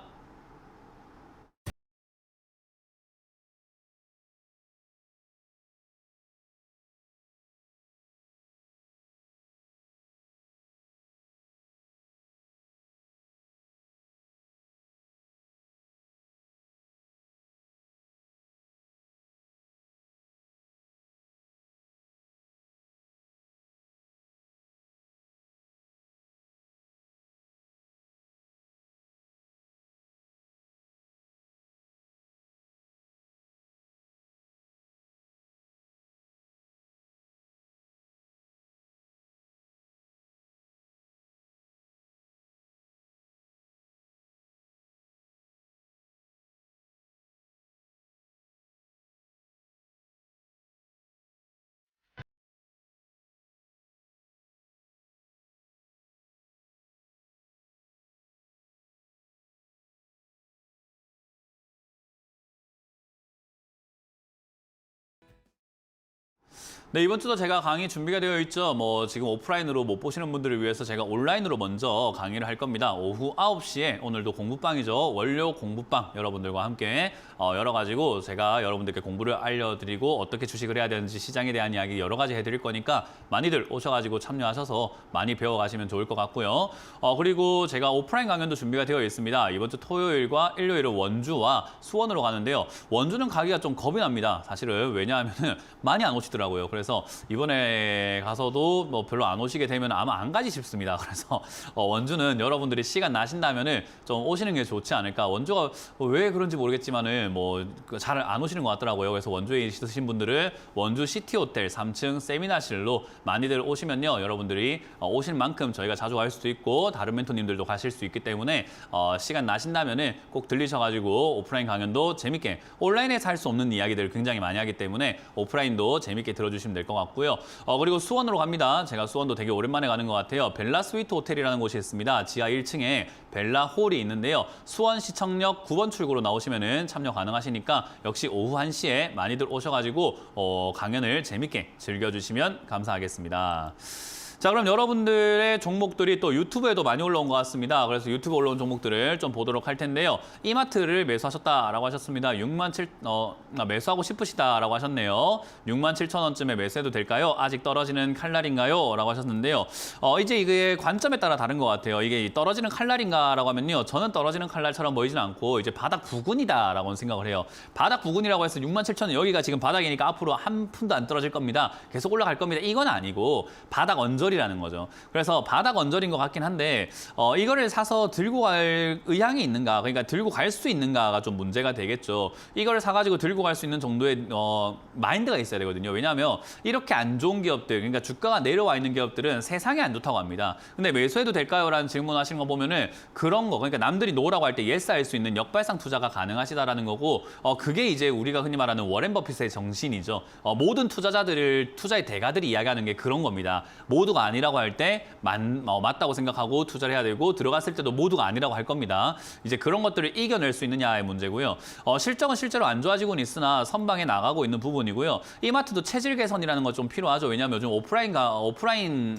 네, 이번 주도 제가 강의 준비가 되어 있죠. 지금 오프라인으로 못 보시는 분들을 위해서 제가 온라인으로 먼저 강의를 할 겁니다. 오후 9시에 오늘도 공부방이죠. 원료 공부방 여러분들과 함께 열어가지고 제가 여러분들께 공부를 알려드리고 어떻게 주식을 해야 되는지 시장에 대한 이야기 여러 가지 해드릴 거니까 많이들 오셔가지고 참여하셔서 많이 배워가시면 좋을 것 같고요. 그리고 제가 오프라인 강연도 준비가 되어 있습니다. 이번 주 토요일과 일요일은 원주와 수원으로 가는데요. 원주는 가기가 좀 겁이 납니다. 사실은 왜냐하면 많이 안 오시더라고요. 그래서 이번에 가서도 별로 안 오시게 되면 아마 안 가지 싶습니다. 그래서 원주는 여러분들이 시간 나신다면은 좀 오시는 게 좋지 않을까. 원주가 왜 그런지 모르겠지만은 잘 안 오시는 것 같더라고요. 그래서 원주에 있으신 분들은 원주 시티호텔 3층 세미나실로 많이들 오시면요. 여러분들이 오실 만큼 저희가 자주 갈 수도 있고 다른 멘토님들도 가실 수 있기 때문에 시간 나신다면은 꼭 들리셔가지고 오프라인 강연도 재밌게 온라인에서 할 수 없는 이야기들을 굉장히 많이 하기 때문에 오프라인도 재밌게 들어주시면 될 것 같고요. 그리고 수원으로 갑니다. 제가 수원도 되게 오랜만에 가는 것 같아요. 벨라 스위트 호텔이라는 곳이 있습니다. 지하 1층에 벨라 홀이 있는데요. 수원시청역 9번 출구로 나오시면은 참여 가능하시니까 역시 오후 1시에 많이들 오셔가지고 강연을 재밌게 즐겨주시면 감사하겠습니다. 자, 그럼 여러분들의 종목들이 또 유튜브에도 많이 올라온 것 같습니다. 그래서 유튜브 올라온 종목들을 좀 보도록 할 텐데요. 이마트를 매수하셨다라고 하셨습니다. 매수하고 싶으시다라고 하셨네요. 67,000원쯤에 매수해도 될까요? 아직 떨어지는 칼날인가요? 라고 하셨는데요. 이제 이게 관점에 따라 다른 것 같아요. 이게 떨어지는 칼날인가라고 하면요. 저는 떨어지는 칼날처럼 보이지는 않고 이제 바닥 부근이다라고 생각을 해요. 바닥 부근이라고 해서 67,000원 여기가 지금 바닥이니까 앞으로 한 푼도 안 떨어질 겁니다. 계속 올라갈 겁니다. 이건 아니고 바닥 언저리라는 거죠. 그래서 바닥 언저리인 것 같긴 한데 이거를 사서 들고 갈 의향이 있는가, 그러니까 들고 갈 수 있는가가 좀 문제가 되겠죠. 이거를 사가지고 들고 갈 수 있는 정도의 마인드가 있어야 되거든요. 왜냐하면 이렇게 안 좋은 기업들, 그러니까 주가가 내려와 있는 기업들은 세상에 안 좋다고 합니다. 근데 매수해도 될까요? 라는 질문 하시는 거 보면은 그런 거, 그러니까 남들이 노라고 할 때 예스 할 수 있는 역발상 투자가 가능하시다라는 거고 그게 이제 우리가 흔히 말하는 워렌 버핏의 정신이죠. 모든 투자자들을, 투자의 대가들이 이야기하는 게 그런 겁니다. 모두가 아니라고 할 때 맞다고 생각하고 투자를 해야 되고 들어갔을 때도 모두가 아니라고 할 겁니다. 이제 그런 것들을 이겨낼 수 있느냐의 문제고요. 실적은 실제로 안 좋아지고는 있으나 선방에 나가고 있는 부분이고요. 이마트도 체질 개선이라는 거 좀 필요하죠. 왜냐하면 요즘 오프라인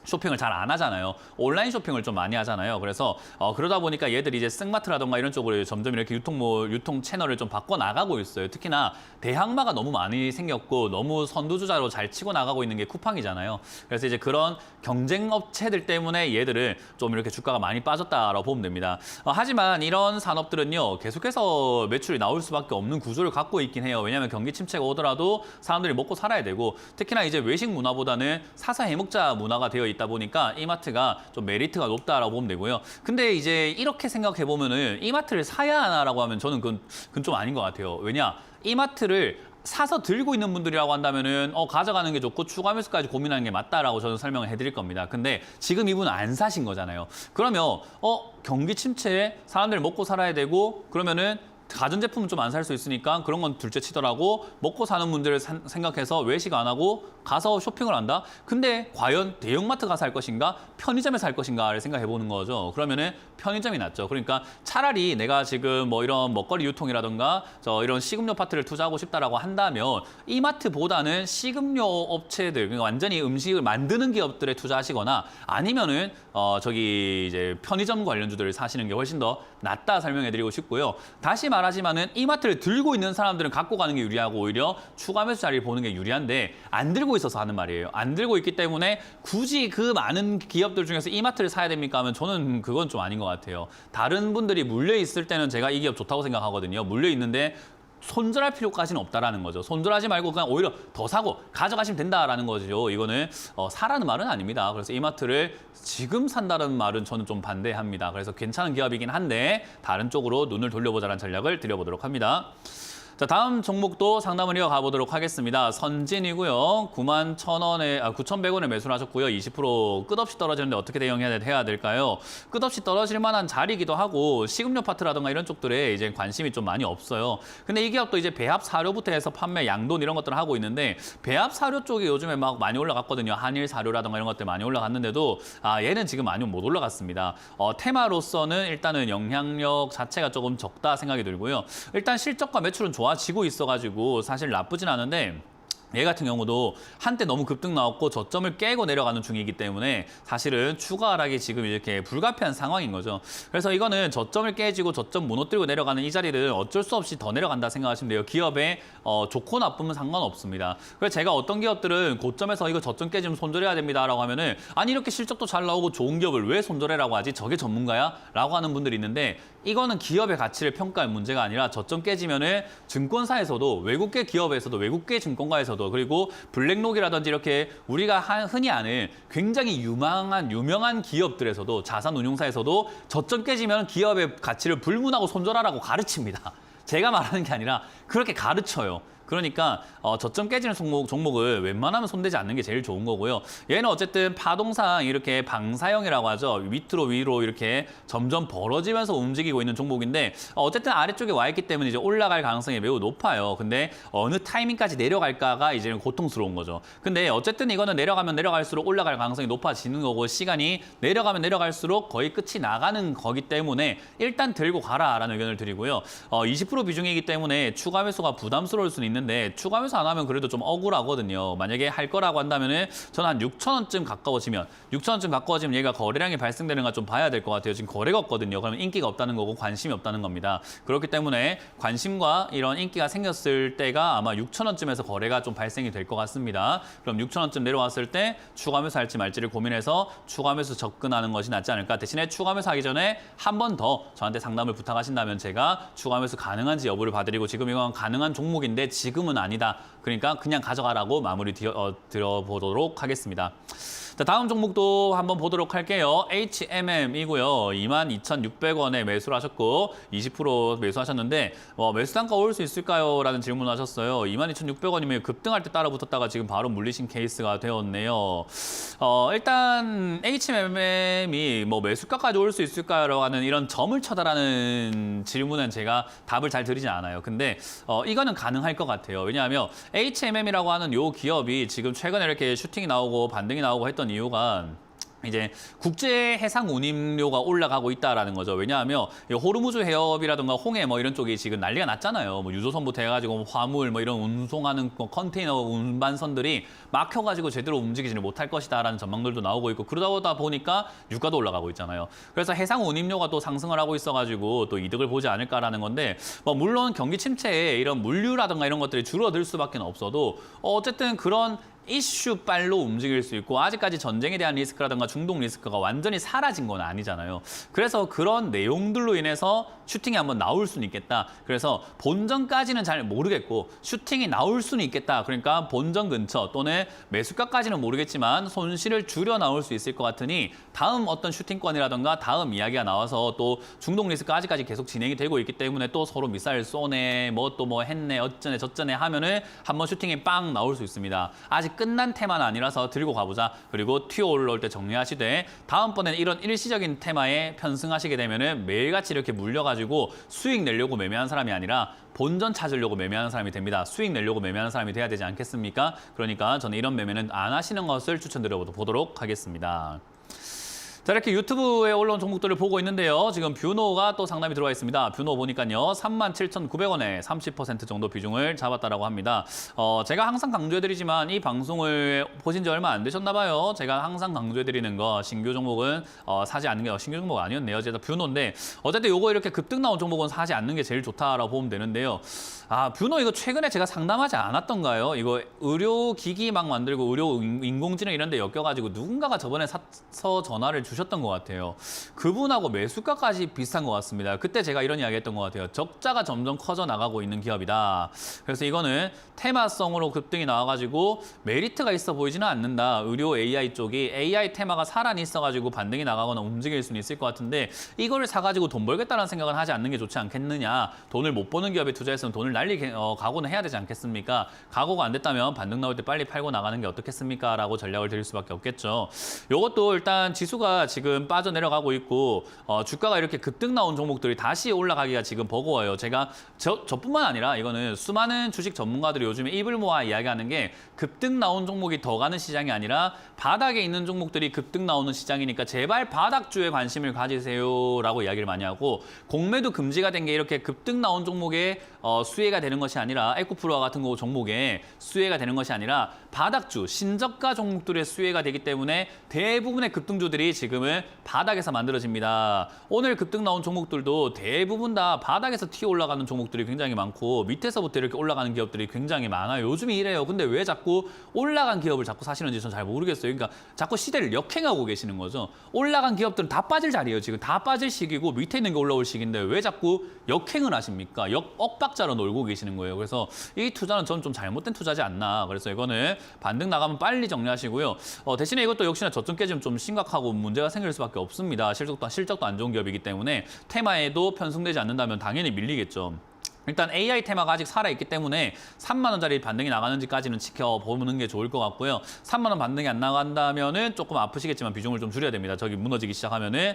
쇼핑을 잘 안 하잖아요. 온라인 쇼핑을 좀 많이 하잖아요. 그래서 그러다 보니까 얘들이 이제 승마트라던가 이런 쪽으로 점점 이렇게 유통 채널을 좀 바꿔 나가고 있어요. 특히나 대항마가 너무 많이 생겼고 너무 선두주자로 잘 치고 나가고 있는 게 쿠팡이잖아요. 그래서 이제 그런 경쟁 업체들 때문에 얘들은 좀 이렇게 주가가 많이 빠졌다라고 보면 됩니다. 하지만 이런 산업들은요, 계속해서 매출이 나올 수밖에 없는 구조를 갖고 있긴 해요. 왜냐하면 경기 침체가 오더라도 사람들이 먹고 살아야 되고, 특히나 이제 외식 문화보다는 사서 해먹자 문화가 되어 있다 보니까 이마트가 좀 메리트가 높다라고 보면 되고요. 근데 이제 이렇게 생각해 보면은 이마트를 사야 하나라고 하면 저는 그건 좀 아닌 것 같아요. 왜냐, 이마트를 사서 들고 있는 분들이라고 한다면은 가져가는 게 좋고 추가 매수까지 고민하는 게 맞다라고 저는 설명을 해드릴 겁니다. 근데 지금 이분은 안 사신 거잖아요. 그러면 경기 침체에 사람들 먹고 살아야 되고 그러면은 가전제품은 좀 안 살 수 있으니까 그런 건 둘째 치더라고. 먹고 사는 문제를 생각해서 외식 안 하고 가서 쇼핑을 한다? 근데 과연 대형마트 가서 할 것인가? 편의점에서 할 것인가를 생각해 보는 거죠. 그러면은 편의점이 낫죠. 그러니까 차라리 내가 지금 뭐 이런 먹거리 유통이라든가 이런 식음료 파트를 투자하고 싶다라고 한다면 이마트보다는 식음료 업체들, 그러니까 완전히 음식을 만드는 기업들에 투자하시거나 아니면은 저기 이제 편의점 관련주들을 사시는 게 훨씬 더 낫다 설명해 드리고 싶고요. 다시 말하지만은 이마트를 들고 있는 사람들은 갖고 가는 게 유리하고 오히려 추가 매수 자리를 보는 게 유리한데 안 들고 있어서 하는 말이에요. 안 들고 있기 때문에 굳이 그 많은 기업들 중에서 이마트를 사야 됩니까 하면 저는 그건 좀 아닌 것 같아요. 다른 분들이 물려 있을 때는 제가 이 기업 좋다고 생각하거든요. 물려 있는데 손절할 필요까지는 없다라는 거죠. 손절하지 말고 그냥 오히려 더 사고 가져가시면 된다라는 거죠. 이거는 사라는 말은 아닙니다. 그래서 이마트를 지금 산다는 말은 저는 좀 반대합니다. 그래서 괜찮은 기업이긴 한데 다른 쪽으로 눈을 돌려보자라는 전략을 드려보도록 합니다. 자, 다음 종목도 상담을 이어가 보도록 하겠습니다. 선진이고요. 9,100원에 매수를 하셨고요. 20% 끝없이 떨어지는데 어떻게 대응해야 될까요? 끝없이 떨어질 만한 자리이기도 하고 식음료 파트라든가 이런 쪽들에 이제 관심이 좀 많이 없어요. 근데 이 기업도 이제 배합 사료부터 해서 판매, 양돈 이런 것들을 하고 있는데 배합 사료 쪽이 요즘에 막 많이 올라갔거든요. 한일 사료라든가 이런 것들 많이 올라갔는데도 얘는 지금 많이 못 올라갔습니다. 테마로서는 일단은 영향력 자체가 조금 적다 생각이 들고요. 일단 실적과 매출은 좋아지고 있어가지고 사실 나쁘진 않은데 얘 같은 경우도 한때 너무 급등 나왔고 저점을 깨고 내려가는 중이기 때문에 사실은 추가 하락이 지금 이렇게 불가피한 상황인 거죠. 그래서 이거는 저점을 깨지고 저점 무너뜨리고 내려가는 이 자리를 어쩔 수 없이 더 내려간다 생각하시면 돼요. 기업에 좋고 나쁘면 상관없습니다. 그래서 제가 어떤 기업들은 고점에서 이거 저점 깨지면 손절해야 됩니다라고 하면은 아니 이렇게 실적도 잘 나오고 좋은 기업을 왜 손절해라고 하지? 저게 전문가야? 라고 하는 분들이 있는데 이거는 기업의 가치를 평가할 문제가 아니라 저점 깨지면은 증권사에서도 외국계 기업에서도 외국계 증권가에서도 그리고 블랙록이라든지 이렇게 우리가 흔히 아는 굉장히 유명한 기업들에서도 자산운용사에서도 저점 깨지면 기업의 가치를 불문하고 손절하라고 가르칩니다. 제가 말하는 게 아니라 그렇게 가르쳐요. 그러니까 저점 깨지는 종목을 웬만하면 손대지 않는 게 제일 좋은 거고요. 얘는 어쨌든 파동상 이렇게 방사형이라고 하죠. 밑으로 위로 이렇게 점점 벌어지면서 움직이고 있는 종목인데 어쨌든 아래쪽에 와 있기 때문에 이제 올라갈 가능성이 매우 높아요. 근데 어느 타이밍까지 내려갈까가 이제는 고통스러운 거죠. 근데 어쨌든 이거는 내려가면 내려갈수록 올라갈 가능성이 높아지는 거고 시간이 내려가면 내려갈수록 거의 끝이 나가는 거기 때문에 일단 들고 가라라는 의견을 드리고요. 20% 비중이기 때문에 추가 매수가 부담스러울 수는 있는데 추가 매수 안 하면 그래도 좀 억울하거든요. 만약에 할 거라고 한다면은 저는 한 6,000원쯤 가까워지면 얘가 거래량이 발생되는가 좀 봐야 될 것 같아요. 지금 거래가 없거든요. 그러면 인기가 없다는 거고 관심이 없다는 겁니다. 그렇기 때문에 관심과 이런 인기가 생겼을 때가 아마 6,000원쯤에서 거래가 좀 발생이 될 것 같습니다. 그럼 6,000원쯤 내려왔을 때 추가 매수 할지 말지를 고민해서 추가 매수 접근하는 것이 낫지 않을까. 대신에 추가 매수 하기 전에 한 번 더 저한테 상담을 부탁하신다면 제가 추가 매수 가능한지 여부를 봐드리고 지금 이건 가능한 종목인데 지금은 아니다. 그러니까 그냥 가져가라고 마무리 드려보도록 하겠습니다. 자, 다음 종목도 한번 보도록 할게요. HMM이고요. 22,600원에 매수를 하셨고 20% 매수하셨는데 매수 단가 올 수 있을까요? 라는 질문을 하셨어요. 22,600원이면 급등할 때 따라 붙었다가 지금 바로 물리신 케이스가 되었네요. 일단 HMM이 매수가까지 올 수 있을까요? 라는 이런 점을 쳐다라는 질문은 제가 답을 잘 드리지 않아요. 근데 이거는 가능할 것 같아요. 왜냐하면 HMM이라고 하는 요 기업이 지금 최근에 이렇게 슈팅이 나오고 반등이 나오고 했던 이유가 이제 국제 해상 운임료가 올라가고 있다라는 거죠. 왜냐하면 호르무즈 해협이라든가 홍해 이런 쪽이 지금 난리가 났잖아요. 유조선부터 해가지고 화물 이런 운송하는 컨테이너 운반선들이 막혀가지고 제대로 움직이지를 못할 것이다라는 전망들도 나오고 있고 그러다 보니까 유가도 올라가고 있잖아요. 그래서 해상 운임료가 또 상승을 하고 있어가지고 또 이득을 보지 않을까라는 건데 물론 경기 침체에 이런 물류라든가 이런 것들이 줄어들 수밖에 없어도 어쨌든 그런 이슈빨로 움직일 수 있고 아직까지 전쟁에 대한 리스크라든가 중동 리스크가 완전히 사라진 건 아니잖아요. 그래서 그런 내용들로 인해서 슈팅이 한번 나올 수는 있겠다. 그래서 본전까지는 잘 모르겠고 슈팅이 나올 수는 있겠다. 그러니까 본전 근처 또는 매수가까지는 모르겠지만 손실을 줄여 나올 수 있을 것 같으니 다음 어떤 슈팅권이라든가 다음 이야기가 나와서 또 중동 리스크 아직까지 계속 진행이 되고 있기 때문에 또 서로 미사일 쏘네 또 했네 어쩌네 저쩌네 하면은 한번 슈팅이 빵 나올 수 있습니다. 아직 끝난 테마는 아니라서 들고 가보자. 그리고 튀어 올라올 때 정리하시되 다음번에는 이런 일시적인 테마에 편승하시게 되면은 매일같이 이렇게 물려가지고 수익 내려고 매매한 사람이 아니라 본전 찾으려고 매매하는 사람이 됩니다. 수익 내려고 매매하는 사람이 돼야 되지 않겠습니까? 그러니까 저는 이런 매매는 안 하시는 것을 추천드려 보도록 하겠습니다. 자, 이렇게 유튜브에 올라온 종목들을 보고 있는데요. 지금 뷰노가 또 상담이 들어와 있습니다. 뷰노 보니까요. 37,900원에 30% 정도 비중을 잡았다라고 합니다. 제가 항상 강조해드리지만 이 방송을 보신 지 얼마 안 되셨나 봐요. 제가 항상 강조해드리는 거 신규 종목은 사지 않는 게 신규 종목 아니었네요. 어쨌든 뷰노인데 어쨌든 요거 이렇게 급등 나온 종목은 사지 않는 게 제일 좋다라고 보면 되는데요. 뷰노 이거 최근에 제가 상담하지 않았던가요? 이거 의료기기 막 만들고 의료 인공지능 이런 데 엮여가지고 누군가가 저번에 사서 전화를 주셨던 것 같아요. 그분하고 매수가까지 비슷한 것 같습니다. 그때 제가 이런 이야기 했던 것 같아요. 적자가 점점 커져 나가고 있는 기업이다. 그래서 이거는 테마성으로 급등이 나와가지고 메리트가 있어 보이지는 않는다. 의료 AI 쪽이 AI 테마가 사란이 있어가지고 반등이 나가거나 움직일 수는 있을 것 같은데 이거를 사가지고 돈 벌겠다는 생각은 하지 않는 게 좋지 않겠느냐. 돈을 못 버는 기업에 투자했으면 돈을 각오는 해야 되지 않겠습니까? 각오가 안 됐다면 반등 나올 때 빨리 팔고 나가는 게 어떻겠습니까? 라고 전략을 드릴 수밖에 없겠죠. 이것도 일단 지수가 지금 빠져내려가고 있고 주가가 이렇게 급등 나온 종목들이 다시 올라가기가 지금 버거워요. 제가 저뿐만 아니라 이거는 수많은 주식 전문가들이 요즘에 입을 모아 이야기하는 게 급등 나온 종목이 더 가는 시장이 아니라 바닥에 있는 종목들이 급등 나오는 시장이니까 제발 바닥주에 관심을 가지세요라고 이야기를 많이 하고 공매도 금지가 된 게 이렇게 급등 나온 종목에 수혜가 되는 것이 아니라 에코프로와 같은 거 종목에 수혜가 되는 것이 아니라 바닥주, 신저가 종목들의 수혜가 되기 때문에 대부분의 급등주들이 지금은 바닥에서 만들어집니다. 오늘 급등 나온 종목들도 대부분 다 바닥에서 튀어 올라가는 종목들이 굉장히 많고 밑에서부터 이렇게 올라가는 기업들이 굉장히 많아요. 요즘이 이래요. 근데 왜 자꾸 올라간 기업을 자꾸 사시는지 저는 잘 모르겠어요. 그러니까 자꾸 시대를 역행하고 계시는 거죠. 올라간 기업들은 다 빠질 자리예요. 지금 다 빠질 시기고 밑에 있는 게 올라올 시기인데 왜 자꾸 역행을 하십니까? 엇박자로 놀고 계시는 거예요. 그래서 이 투자는 전 좀 잘못된 투자지 않나. 그래서 이거는 반등 나가면 빨리 정리하시고요. 대신에 이것도 역시나 저점 깨지면 좀 심각하고 문제가 생길 수밖에 없습니다. 실적도 안 좋은 기업이기 때문에 테마에도 편승되지 않는다면 당연히 밀리겠죠. 일단 AI 테마가 아직 살아있기 때문에 3만 원짜리 반등이 나가는지까지는 지켜보는 게 좋을 것 같고요. 3만 원 반등이 안 나간다면은 조금 아프시겠지만 비중을 좀 줄여야 됩니다. 저기 무너지기 시작하면은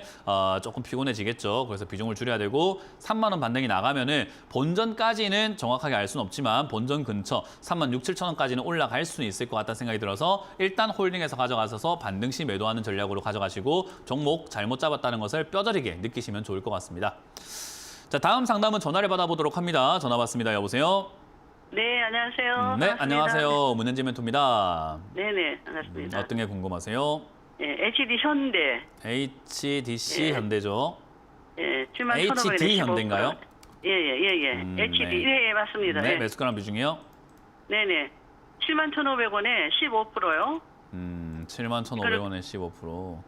조금 피곤해지겠죠. 그래서 비중을 줄여야 되고 3만 원 반등이 나가면은 본전까지는 정확하게 알 수는 없지만 본전 근처 3만 6, 7천 원까지는 올라갈 수는 있을 것 같다는 생각이 들어서 일단 홀딩해서 가져가셔서 반등 시 매도하는 전략으로 가져가시고 종목 잘못 잡았다는 것을 뼈저리게 느끼시면 좋을 것 같습니다. 자, 다음 상담은 전화를 받아보도록 합니다. 전화 받습니다. 여보세요? 네, 안녕하세요. 네, 반갑습니다. 안녕하세요. 문현지 멘토입니다. 네네, 반갑습니다. 어떤 게 궁금하세요? 예, HD 현대. HDC 예. 현대죠. 예, 7만 HD 현대인가요? 예. HD, 네. 예, 맞습니다. 네, 예. 매수가랑 비중이요? 네네. 7만 1,500원에 15%요. 71,500원에 15%.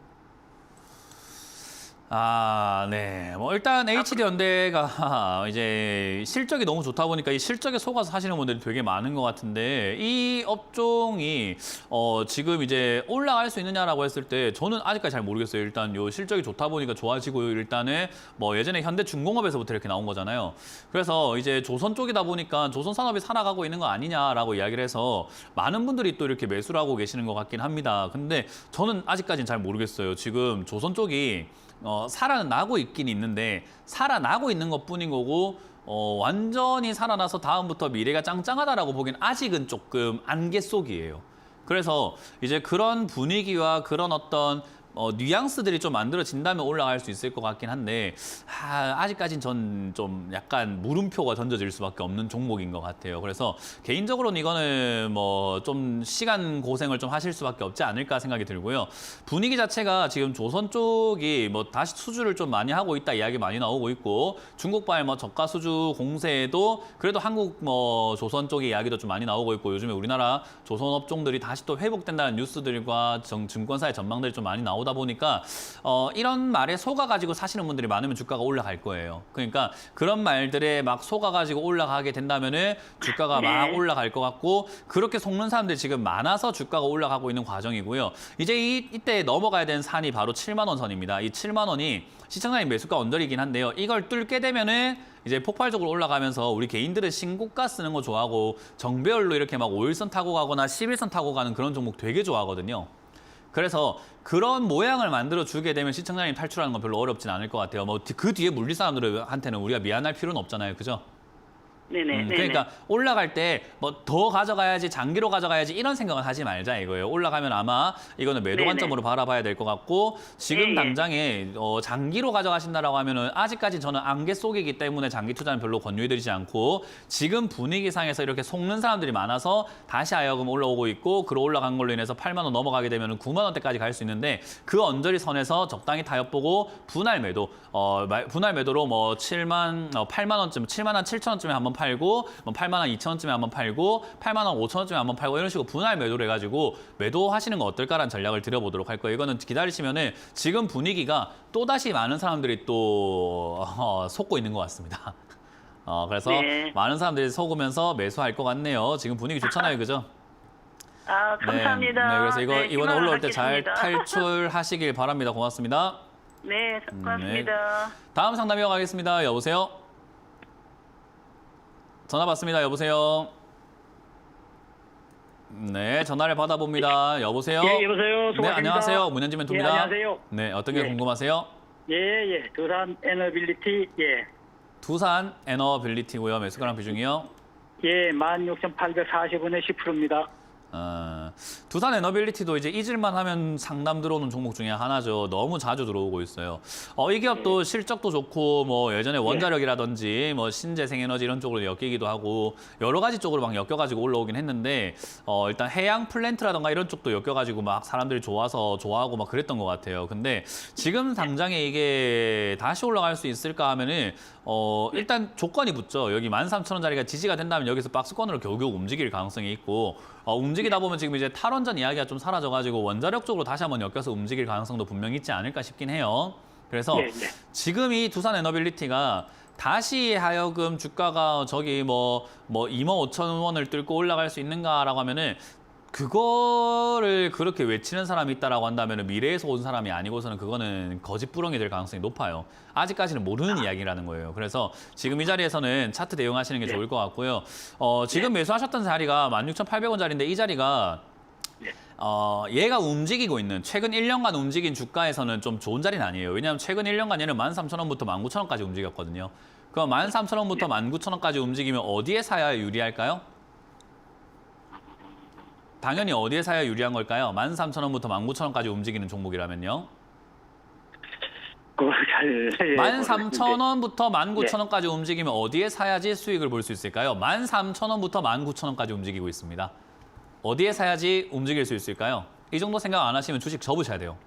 네. 일단 HD 현대가 이제 실적이 너무 좋다 보니까 이 실적에 속아서 사시는 분들이 되게 많은 것 같은데 이 업종이 지금 이제 올라갈 수 있느냐라고 했을 때 저는 아직까지 잘 모르겠어요. 일단 요 실적이 좋다 보니까 좋아지고 일단은 예전에 현대중공업에서부터 이렇게 나온 거잖아요. 그래서 이제 조선 쪽이다 보니까 조선 산업이 살아가고 있는 거 아니냐라고 이야기를 해서 많은 분들이 또 이렇게 매수를 하고 계시는 것 같긴 합니다. 근데 저는 아직까지는 잘 모르겠어요. 지금 조선 쪽이 살아나고 있긴 있는데 살아나고 있는 것뿐인 거고 완전히 살아나서 다음부터 미래가 짱짱하다라고 보기엔 아직은 조금 안개 속이에요. 그래서 이제 그런 분위기와 그런 어떤 뉘앙스들이 좀 만들어진다면 올라갈 수 있을 것 같긴 한데 아직까진 전 좀 약간 물음표가 던져질 수밖에 없는 종목인 것 같아요. 그래서 개인적으로는 이거는 좀 시간 고생을 좀 하실 수밖에 없지 않을까 생각이 들고요. 분위기 자체가 지금 조선 쪽이 다시 수주를 좀 많이 하고 있다 이야기 많이 나오고 있고 중국발 저가 수주 공세에도 그래도 한국 조선 쪽의 이야기도 좀 많이 나오고 있고 요즘에 우리나라 조선 업종들이 다시 또 회복된다는 뉴스들과 증권사의 전망들이 좀 많이 나오고 나오다 보니까 이런 말에 속아가지고 사시는 분들이 많으면 주가가 올라갈 거예요. 그러니까 그런 말들에 막 속아가지고 올라가게 된다면은 주가가 막 올라갈 것 같고 그렇게 속는 사람들이 지금 많아서 주가가 올라가고 있는 과정이고요. 이제 이때 넘어가야 되는 산이 바로 7만 원 선입니다. 이 7만 원이 시청자님 매수가 언저리긴 한데요. 이걸 뚫게 되면은 이제 폭발적으로 올라가면서 우리 개인들은 신고가 쓰는 거 좋아하고 정배열로 이렇게 막 5일선 타고 가거나 11선 타고 가는 그런 종목 되게 좋아하거든요. 그래서 그런 모양을 만들어 주게 되면 시청자님 탈출하는 건 별로 어렵진 않을 것 같아요. 뭐 그 뒤에 물릴 사람들한테는 우리가 미안할 필요는 없잖아요. 그죠? 네네. 그러니까 올라갈 때 뭐 더 가져가야지 장기로 가져가야지 이런 생각은 하지 말자 이거예요. 올라가면 아마 이거는 매도 네네. 관점으로 바라봐야 될 것 같고 지금 예. 당장에 장기로 가져가신다라고 하면은 아직까지 저는 안개 속이기 때문에 장기 투자는 별로 권유해드리지 않고 지금 분위기상에서 이렇게 속는 사람들이 많아서 다시 하여금 올라오고 있고 그로 올라간 걸로 인해서 8만 원 넘어가게 되면은 9만 원대까지 갈 수 있는데 그 언저리 선에서 적당히 타협보고 분할 매도 분할 매도로 뭐 8만 원쯤 7만 원 7천 원쯤에 한번 팔고 뭐 8만 원 2천 원쯤에 한번 팔고 8만 원 5천 원쯤에 한번 팔고 이런 식으로 분할 매도를 해가지고 매도하시는 거 어떨까라는 전략을 드려보도록 할 거예요. 이거는 기다리시면은 지금 분위기가 또다시 많은 사람들이 또 속고 있는 것 같습니다. 그래서 네. 많은 사람들이 속으면서 매수할 것 같네요. 지금 분위기 좋잖아요. 그죠? 아, 감사합니다. 네, 그래서 이번에 희망을 올라올 때 잘 갖겠습니다. 탈출하시길 바랍니다. 고맙습니다. 네, 고맙습니다. 다음 상담 이어가겠습니다. 여보세요? 전화 받습니다. 여보세요? 네, 전화를 받아봅니다. 여보세요? 예, 여보세요. 네, 수고하십니다. 안녕하세요. 문현지 멘토입니다. 예, 안녕하세요. 네, 어떤 게 예. 궁금하세요? 예, 두산 에너빌리티, 예. 두산 에너빌리티고요. 매수가랑 비중이요? 예, 16,840원에 10%입니다. 두산 에너빌리티도 이제 잊을만 하면 상담 들어오는 종목 중에 하나죠. 너무 자주 들어오고 있어요. 이 기업도 실적도 좋고 뭐 예전에 원자력이라든지 뭐 신재생에너지 이런 쪽으로 엮이기도 하고 여러 가지 쪽으로 막 엮여가지고 올라오긴 했는데 일단 해양 플랜트라든가 이런 쪽도 엮여가지고 막 사람들이 좋아서 좋아하고 막 그랬던 것 같아요. 근데 지금 당장에 이게 다시 올라갈 수 있을까 하면은 일단 조건이 붙죠. 여기 13,000원짜리가 지지가 된다면 여기서 박스권으로 겨우겨우 움직일 가능성이 있고 움직이다 보면 지금 이제 탈원전 이야기가 좀 사라져가지고 원자력 쪽으로 다시 한번 엮여서 움직일 가능성도 분명히 있지 않을까 싶긴 해요. 그래서 네, 네. 지금 이 두산 에너빌리티가 다시 하여금 주가가 저기 뭐 25,000원을 뚫고 올라갈 수 있는가라고 하면은 그거를 그렇게 외치는 사람이 있다라고 한다면 미래에서 온 사람이 아니고서는 그거는 거짓부렁이 될 가능성이 높아요. 아직까지는 모르는 이야기라는 거예요. 그래서 지금 이 자리에서는 차트 대응하시는 게 좋을 것 같고요. 지금 매수하셨던 자리가 16,800원짜리인데 이 자리가 얘가 움직이고 있는 최근 1년간 움직인 주가에서는 좀 좋은 자리는 아니에요. 왜냐하면 최근 1년간 얘는 13,000원부터 19,000원까지 움직였거든요. 그럼 13,000원부터 19,000원까지 움직이면 어디에 사야 유리할까요? 당연히 어디에 사야 유리한 걸까요? 13,000원부터 19,000원까지 움직이는 종목이라면요. 13,000원부터 19,000원까지 움직이면 어디에 사야지 수익을 볼 수 있을까요? 13,000원부터 19,000원까지 움직이고 있습니다. 어디에 사야지 움직일 수 있을까요? 이 정도 생각 안 하시면 주식 접으셔야 돼요.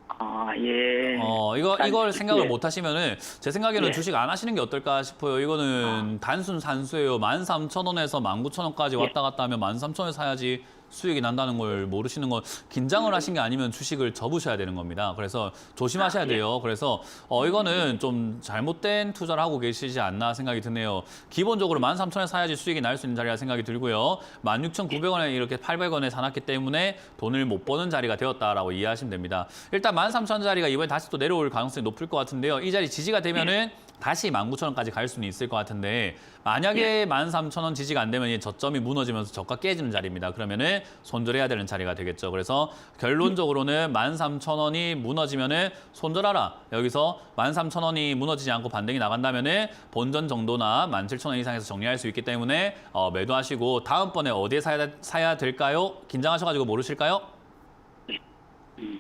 아, 예. 이걸 생각을 예. 못 하시면은 제 생각에는 예. 주식 안 하시는 게 어떨까 싶어요. 이거는 단순 산수예요. 13,000원에서 19,000원까지 왔다 갔다 하면 13,000원에 사야지 수익이 난다는 걸 모르시는 건 긴장을 하신 게 아니면 주식을 접으셔야 되는 겁니다. 그래서 조심하셔야 돼요. 그래서 이거는 좀 잘못된 투자를 하고 계시지 않나 생각이 드네요. 기본적으로 13,000원에 사야지 수익이 날 수 있는 자리라 생각이 들고요. 16,900원에 이렇게 800원에 사놨기 때문에 돈을 못 버는 자리가 되었다라고 이해하시면 됩니다. 일단 13,000원짜리가 이번에 다시 또 내려올 가능성이 높을 것 같은데요. 이 자리 지지가 되면은 다시 19,000원까지 갈 수는 있을 것 같은데 만약에 13,000원 지지가 안 되면 이 저점이 무너지면서 저가 깨지는 자리입니다. 그러면은 손절해야 되는 자리가 되겠죠. 그래서 결론적으로는 13,000원이 무너지면은 손절하라. 여기서 13,000원이 무너지지 않고 반등이 나간다면은 본전 정도나 17,000원 이상에서 정리할 수 있기 때문에 매도하시고 다음번에 어디에 사야 될까요? 긴장하셔가지고 모르실까요?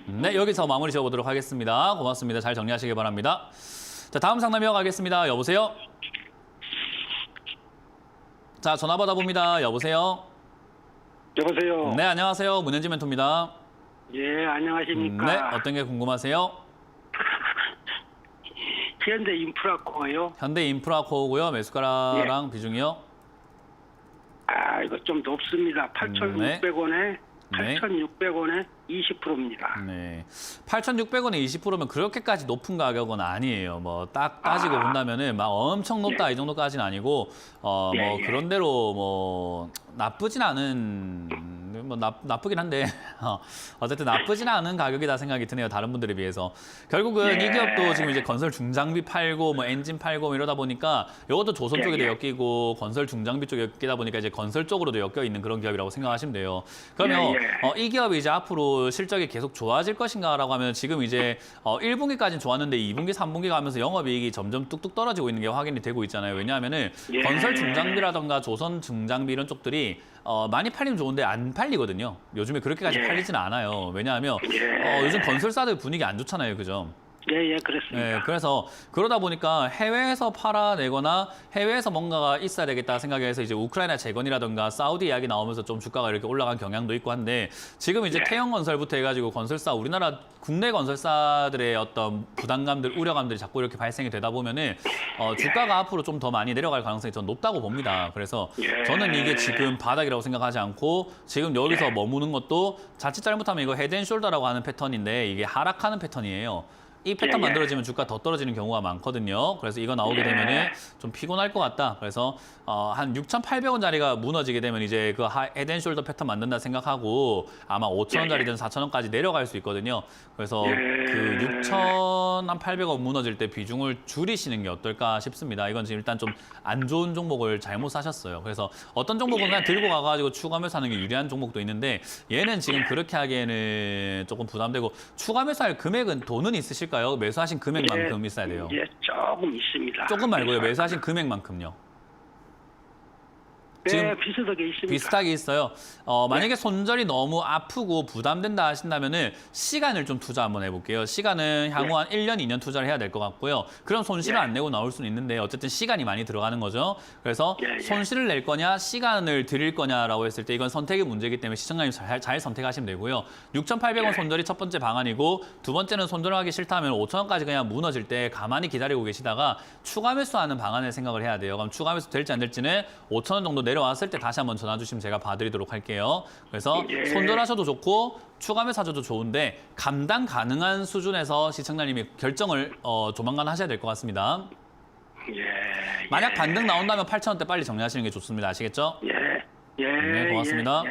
네, 여기서 마무리 지어보도록 하겠습니다. 고맙습니다. 잘 정리하시기 바랍니다. 자, 다음 상담 이어가겠습니다. 여보세요? 자, 전화 받아봅니다. 여보세요? 여보세요. 네, 안녕하세요. 문현지 멘토입니다. 예, 안녕하십니까. 네, 어떤 게 궁금하세요? 현대 인프라코어요. 현대 인프라코어고요. 매수가랑 비중이요? 아, 이거 좀 높습니다. 8,600원에, 네. 8,600원에 20%입니다. 네. 8,600원에 20%면 그렇게까지 높은 가격은 아니에요. 뭐 딱 따지고 본다면은 막 엄청 높다 이 정도까지는 아니고 뭐 그런 대로 뭐 나쁘진 않은 뭐 나쁘긴 한데 어쨌든 나쁘진 않은 가격이다 생각이 드네요. 다른 분들에 비해서. 결국은 이 기업도 지금 이제 건설 중장비 팔고 뭐 엔진 팔고 이러다 보니까 이것도 조선 쪽에도 엮이고 건설 중장비 쪽에 엮이다 보니까 이제 건설 쪽으로도 엮여 있는 그런 기업이라고 생각하시면 돼요. 그러면 이 기업이 이제 앞으로 실적이 계속 좋아질 것인가라고 하면 지금 이제 1분기까지는 좋았는데 2분기, 3분기 가면서 영업이익이 점점 뚝뚝 떨어지고 있는 게 확인이 되고 있잖아요. 왜냐하면은 건설 중장비라던가 조선 중장비 이런 쪽들이 많이 팔리면 좋은데 안 팔리거든요. 요즘에 그렇게까지 팔리지는 않아요. 왜냐하면 요즘 건설사들 분위기 안 좋잖아요. 그죠? 예, 그렇습니다. 네, 그래서 그러다 보니까 해외에서 팔아내거나 해외에서 뭔가가 있어야 되겠다 생각해서 이제 우크라이나 재건이라든가 사우디 이야기 나오면서 좀 주가가 이렇게 올라간 경향도 있고 한데 지금 이제 태형건설부터 해가지고 건설사 우리나라 국내 건설사들의 어떤 부담감들, 우려감들이 자꾸 이렇게 발생이 되다 보면은 주가가 앞으로 좀 더 많이 내려갈 가능성이 전 높다고 봅니다. 그래서 저는 이게 지금 바닥이라고 생각하지 않고 지금 여기서 머무는 것도 자칫 잘못하면 이거 헤드앤숄더라고 하는 패턴인데 이게 하락하는 패턴이에요. 이 패턴 만들어지면 주가 더 떨어지는 경우가 많거든요. 그래서 이거 나오게 되면은 좀 피곤할 것 같다. 그래서 한 6,800원짜리가 무너지게 되면 이제 그 헤드앤숄더 패턴 만든다 생각하고 아마 5,000원짜리든 4,000원까지 내려갈 수 있거든요. 그래서 그 6,800원 무너질 때 비중을 줄이시는 게 어떨까 싶습니다. 이건 지금 일단 좀 안 좋은 종목을 잘못 사셨어요. 그래서 어떤 종목은 그냥 들고 가가지고 추가 매수하는 게 유리한 종목도 있는데 얘는 지금 그렇게 하기에는 조금 부담되고 추가 매수할 금액은 돈은 있으실까요? 매수하신 금액만큼 있어야 돼요. 예, 조금 있습니다. 조금 말고요. 매수하신 금액만큼요. 네, 지금 비슷하게 있습니다. 비슷하게 있어요. 만약에 손절이 너무 아프고 부담된다 하신다면은 시간을 좀 투자 한번 해볼게요. 시간은 향후 한 1년, 2년 투자를 해야 될 것 같고요. 그럼 손실을 안 내고 나올 수는 있는데 어쨌든 시간이 많이 들어가는 거죠. 그래서 손실을 낼 거냐, 시간을 드릴 거냐라고 했을 때 이건 선택의 문제이기 때문에 시청자님 잘 선택하시면 되고요. 6,800원 손절이 첫 번째 방안이고 두 번째는 손절하기 싫다면 5,000원까지 그냥 무너질 때 가만히 기다리고 계시다가 추가 매수하는 방안을 생각을 해야 돼요. 그럼 추가 매수 될지 안 될지는 5,000원 정도 내려왔을 때 다시 한번 전화 주시면 제가 봐드리도록 할게요. 그래서 손절하셔도 좋고 추가 매수하셔도 좋은데 감당 가능한 수준에서 시청자님이 결정을 조만간 하셔야 될 것 같습니다. 만약 반등 나온다면 8,000원대 빨리 정리하시는 게 좋습니다. 아시겠죠? 네, 고맙습니다.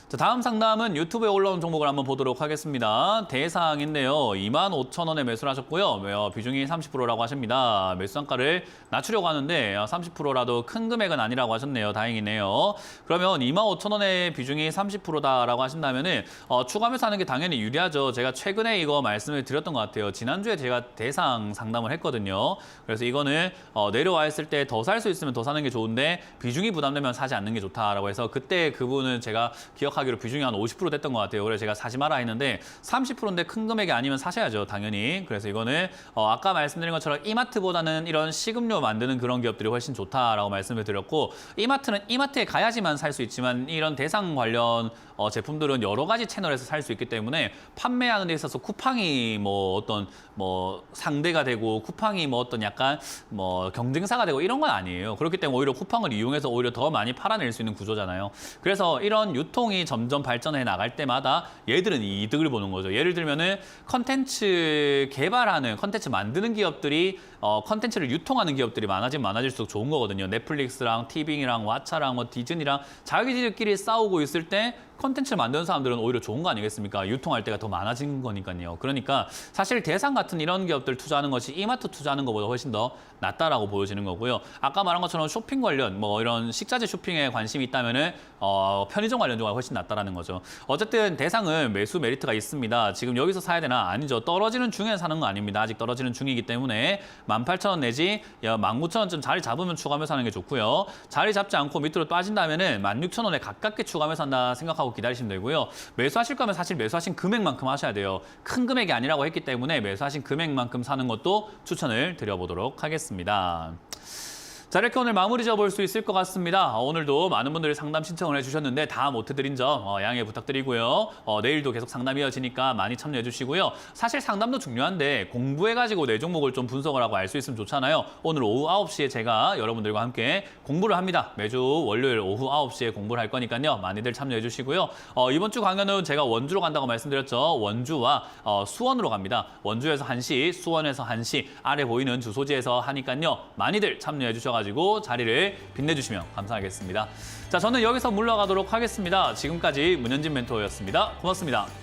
자, 다음 상담은 유튜브에 올라온 종목을 한번 보도록 하겠습니다. 대상인데요. 25,000원에 매수를 하셨고요. 비중이 30%라고 하십니다. 매수 단가를 낮추려고 하는데 30%라도 큰 금액은 아니라고 하셨네요. 다행이네요. 그러면 25,000원의 비중이 30%다라고 하신다면은 추가 매수하는 게 당연히 유리하죠. 제가 최근에 이거 말씀을 드렸던 것 같아요. 지난주에 제가 대상 상담을 했거든요. 그래서 이거는 내려와 있을 때 더 살 수 있으면 더 사는 게 좋은데 비중이 부담되면 사지 않는 게 좋다라고 해서 그때 그분은 제가 기억하기로 비중이 한 50% 됐던 것 같아요. 그래서 제가 사지 마라 했는데 30%인데 큰 금액이 아니면 사셔야죠, 당연히. 그래서 이거는 아까 말씀드린 것처럼 이마트보다는 이런 식음료 만드는 그런 기업들이 훨씬 좋다라고 말씀을 드렸고 이마트는 이마트에 가야지만 살 수 있지만 이런 대상 관련 제품들은 여러 가지 채널에서 살 수 있기 때문에 판매하는 데 있어서 쿠팡이 뭐 어떤 뭐 상대가 되고 쿠팡이 뭐 어떤 약간 뭐 경쟁사가 되고 이런 건 아니에요. 그렇기 때문에 오히려 쿠팡을 이용해서 오히려 더 많이 팔아낼 수 있는 구조잖아요. 그래서 이런 유통이 점점 발전해 나갈 때마다 얘들은 이득을 보는 거죠. 예를 들면은 컨텐츠 개발하는, 컨텐츠 만드는 기업들이 컨텐츠를 유통하는 기업들이 많아지면 많아질수록 좋은 거거든요. 넷플릭스랑 티빙이랑 왓챠랑 뭐 디즈니랑 자기들끼리 싸우고 있을 때 컨텐츠를 만드는 사람들은 오히려 좋은 거 아니겠습니까? 유통할 때가 더 많아진 거니까요. 그러니까 사실 대상 같은 이런 기업들 투자하는 것이 이마트 투자하는 것보다 훨씬 더 낫다라고 보여지는 거고요. 아까 말한 것처럼 쇼핑 관련 뭐 이런 식자재 쇼핑에 관심이 있다면은 편의점 관련 종가 훨씬 낫다라는 거죠. 어쨌든 대상은 매수 메리트가 있습니다. 지금 여기서 사야 되나? 아니죠. 떨어지는 중에 사는 거 아닙니다. 아직 떨어지는 중이기 때문에 18,000원 내지 19,000원쯤 자리 잡으면 추가 매수하는 게 좋고요. 자리 잡지 않고 밑으로 빠진다면은 16,000원에 가깝게 추가 매수한다 생각하고 기다리시면 되고요. 매수하실 거면 사실 매수하신 금액만큼 하셔야 돼요. 큰 금액이 아니라고 했기 때문에 매수하신 금액만큼 사는 것도 추천을 드려보도록 하겠습니다. 자, 이렇게 오늘 마무리 지어볼 수 있을 것 같습니다. 오늘도 많은 분들이 상담 신청을 해주셨는데 다 못 해드린 점 양해 부탁드리고요. 내일도 계속 상담이 이어지니까 많이 참여해 주시고요. 사실 상담도 중요한데 공부해가지고 내 종목을 좀 분석을 하고 알 수 있으면 좋잖아요. 오늘 오후 9시에 제가 여러분들과 함께 공부를 합니다. 매주 월요일 오후 9시에 공부를 할 거니까요. 많이들 참여해 주시고요. 이번 주 강연은 제가 원주로 간다고 말씀드렸죠. 원주와 수원으로 갑니다. 원주에서 1시, 수원에서 1시, 아래 보이는 주소지에서 하니까요. 많이들 참여해 주셔가지고 자리를 빛내주시면 감사하겠습니다. 자, 저는 여기서 물러가도록 하겠습니다. 지금까지 문현진 멘토였습니다. 고맙습니다.